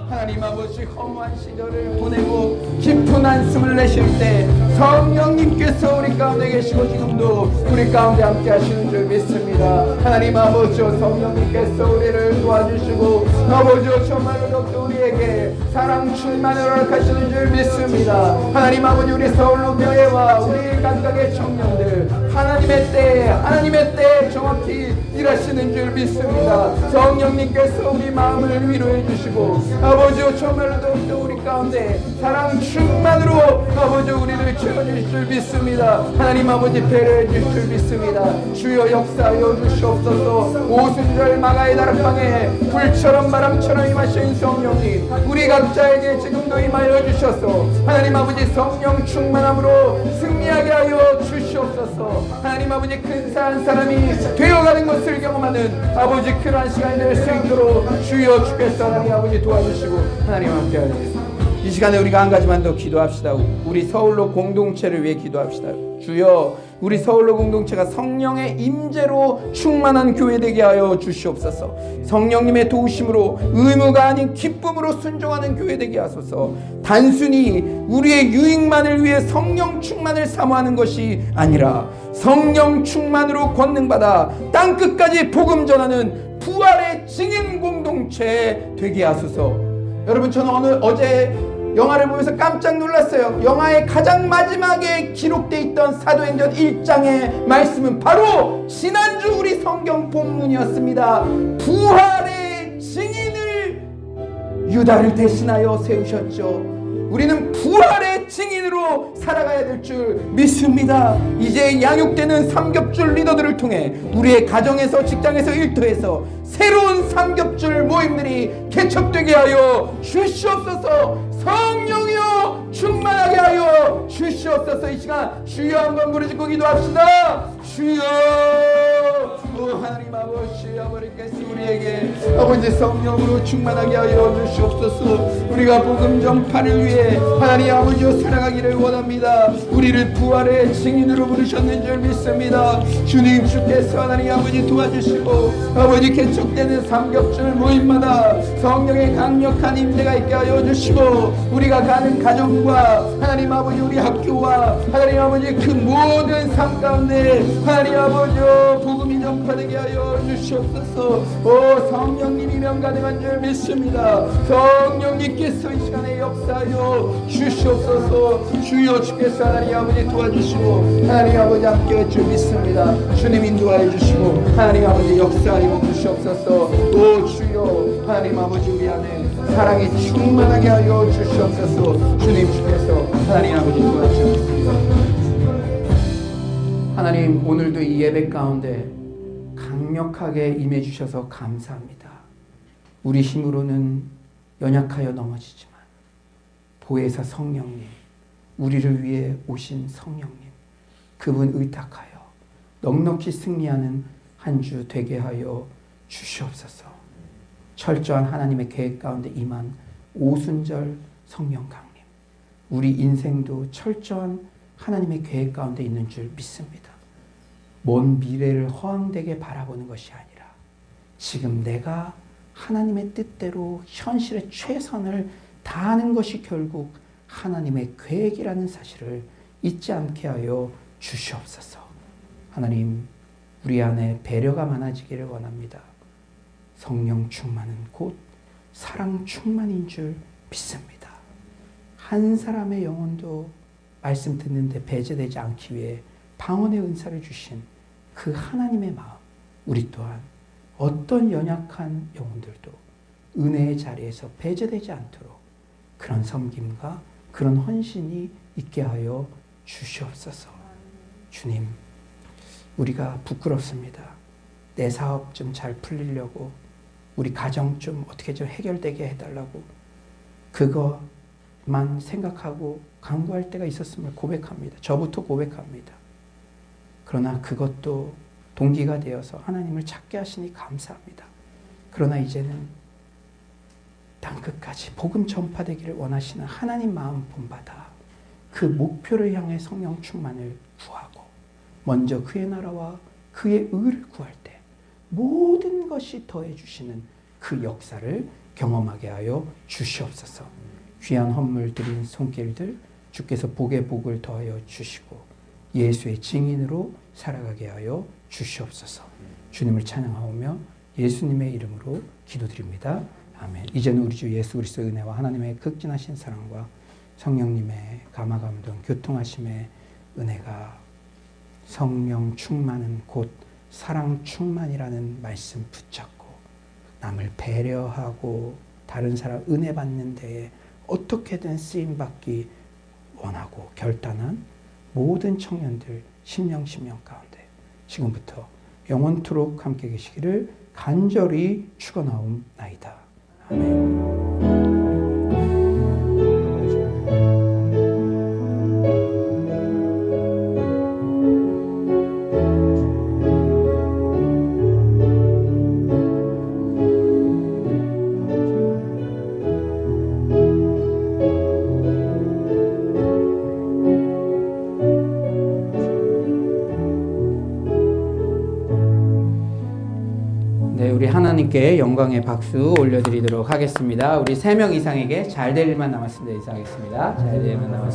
Speaker 4: 하나님 아버지, 허무한 시절을 보내고 깊은 한숨을 내쉴 때 성령님께서 우리 가운데 계시고 지금도 우리 가운데 함께 하시는 줄 믿습니다. 하나님 아버지, 성령님께서 우리를 도와주시고 아버지 정말로 더욱더 우리에게 사랑 충만을 허락하시는 줄 믿습니다. 하나님 아버지, 우리 서울로 교회와 우리 각각의 청년들 하나님의 때에 정확히 일하시는 줄 믿습니다. 성령님께서 우리 마음을 위로해 주시고 아버지 정말로 더욱더 우리 가운데 사랑 충만으로 아버지 우리를 채워주실 줄 믿습니다. 하나님 아버지 배려해 주실 줄 믿습니다. 주여 역사하여 주시옵소서. 오순절 마가의 다락방에 불처럼 바람처럼 임하신 성령님, 우리 각자에게 지금도 임하여 주셔서 하나님 아버지 성령 충만함으로 승리하게 하여 주시옵소서. 하나님 아버지 근사한 사람이 되어가는 것을 경험하는 아버지 그러한 시간이 될 수 있도록 주여 주께서 하나님 아버지 도와주시고 하나님 함께 하시옵소서. 이 시간에 우리가 한 가지만 더 기도합시다. 우리 서울로 공동체를 위해 기도합시다. 주여, 우리 서울로 공동체가 성령의 임재로 충만한 교회 되게 하여 주시옵소서. 성령님의 도우심으로 의무가 아닌 기쁨으로 순종하는 교회 되게 하소서. 단순히 우리의 유익만을 위해 성령 충만을 사모하는 것이 아니라 성령 충만으로 권능받아 땅끝까지 복음 전하는 부활의 증인 공동체 되게 하소서. 여러분, 저는 어제 영화를 보면서 깜짝 놀랐어요. 영화의 가장 마지막에 기록되어 있던 사도행전 1장의 말씀은 바로 지난주 우리 성경 본문이었습니다. 부활의 증인을 유다를 대신하여 세우셨죠. 우리는 부활의 증인으로 살아가야 될 줄 믿습니다. 이제 양육되는 삼겹줄 리더들을 통해 우리의 가정에서, 직장에서, 일터에서 새로운 삼겹줄 모임들이 개척되게 하여 주시옵소서. 성령이여 충만하게 하여 주시옵소서. 이 시간 주여 한번 부르짖고 기도합시다. 주여, 하나님 아버지께서 우리에게 아버지 성령으로 충만하게 하여 주시옵소서. 우리가 복음 전파를 위해 하나님 아버지로 살아가기를 원합니다. 우리를 부활의 증인으로 부르셨는 줄 믿습니다. 주님, 주께서 하나님 아버지 도와주시고 아버지 개척되는 삼겹줄 모임마다 성령의 강력한 임재가 있게 하여 주시고 우리가 가는 가정과 하나님 아버지 우리 학교와 하나님 아버지 그 모든 삶 가운데 하나님 아버지 복음이 전파되게 하여 주시옵소서. 오 성령님이 명가능한 줄 믿습니다. 성령님께서 이 시간에 역사하여 주시옵소서. 주여 주께서 하나님 아버지 도와주시고 하나님 아버지 함께할 줄 믿습니다. 주님 인도하여 주시고 하나님 아버지 역사하여 주시옵소서. 오 주여 하나님 아버지 우리 안에 사랑이 충만하게 하여 주시옵소서. 주님 주께서 하나님 아버지 도와주시옵소서. 하나님 오늘도 이 예배 가운데 강력하게 임해 주셔서 감사합니다. 우리 힘으로는 연약하여 넘어지지만 보혜사 성령님, 우리를 위해 오신 성령님, 그분 의탁하여 넉넉히 승리하는 한 주 되게 하여 주시옵소서. 철저한 하나님의 계획 가운데 임한 오순절 성령 강림, 우리 인생도 철저한 하나님의 계획 가운데 있는 줄 믿습니다. 먼 미래를 허황되게 바라보는 것이 아니라 지금 내가 하나님의 뜻대로 현실의 최선을 다하는 것이 결국 하나님의 계획이라는 사실을 잊지 않게 하여 주시옵소서. 하나님, 우리 안에 배려가 많아지기를 원합니다. 성령 충만은 곧 사랑 충만인 줄 믿습니다. 한 사람의 영혼도 말씀 듣는데 배제되지 않기 위해 방언의 은사를 주신 그 하나님의 마음, 우리 또한 어떤 연약한 영혼들도 은혜의 자리에서 배제되지 않도록 그런 섬김과 그런 헌신이 있게 하여 주시옵소서. 주님, 우리가 부끄럽습니다. 내 사업 좀 잘 풀리려고, 우리 가정 좀 어떻게 좀 해결되게 해달라고 그것만 생각하고 간구할 때가 있었음을 고백합니다. 저부터 고백합니다. 그러나 그것도 동기가 되어서 하나님을 찾게 하시니 감사합니다. 그러나 이제는 땅끝까지 복음 전파되기를 원하시는 하나님 마음 본받아 그 목표를 향해 성령 충만을 구하고 먼저 그의 나라와 그의 의를 구할 때 모든 것이 더해 주시는 그 역사를 경험하게 하여 주시옵소서. 귀한 헌물 드린 손길들 주께서 복에 복을 더하여 주시고 예수의 증인으로 살아가게 하여 주시옵소서. 주님을 찬양하오며 예수님의 이름으로 기도드립니다. 아멘. 이제는 우리 주 예수 그리스도의 은혜와 하나님의 극진하신 사랑과 성령님의 감화감동 교통하심의 은혜가 성령 충만은 곧 사랑 충만이라는 말씀 붙잡고 남을 배려하고 다른 사람 은혜 받는 데에 어떻게든 쓰임받기 원하고 결단한 모든 청년들 심령 가운데 지금부터 영원토록 함께 계시기를 간절히 축원하옵나이다. 아멘. 우리 하나님께 영광의 박수 올려드리도록 하겠습니다. 우리 3명 이상에게 잘 될 일만 남았습니다. 인사하겠습니다. 잘 될 일만 남았습니다.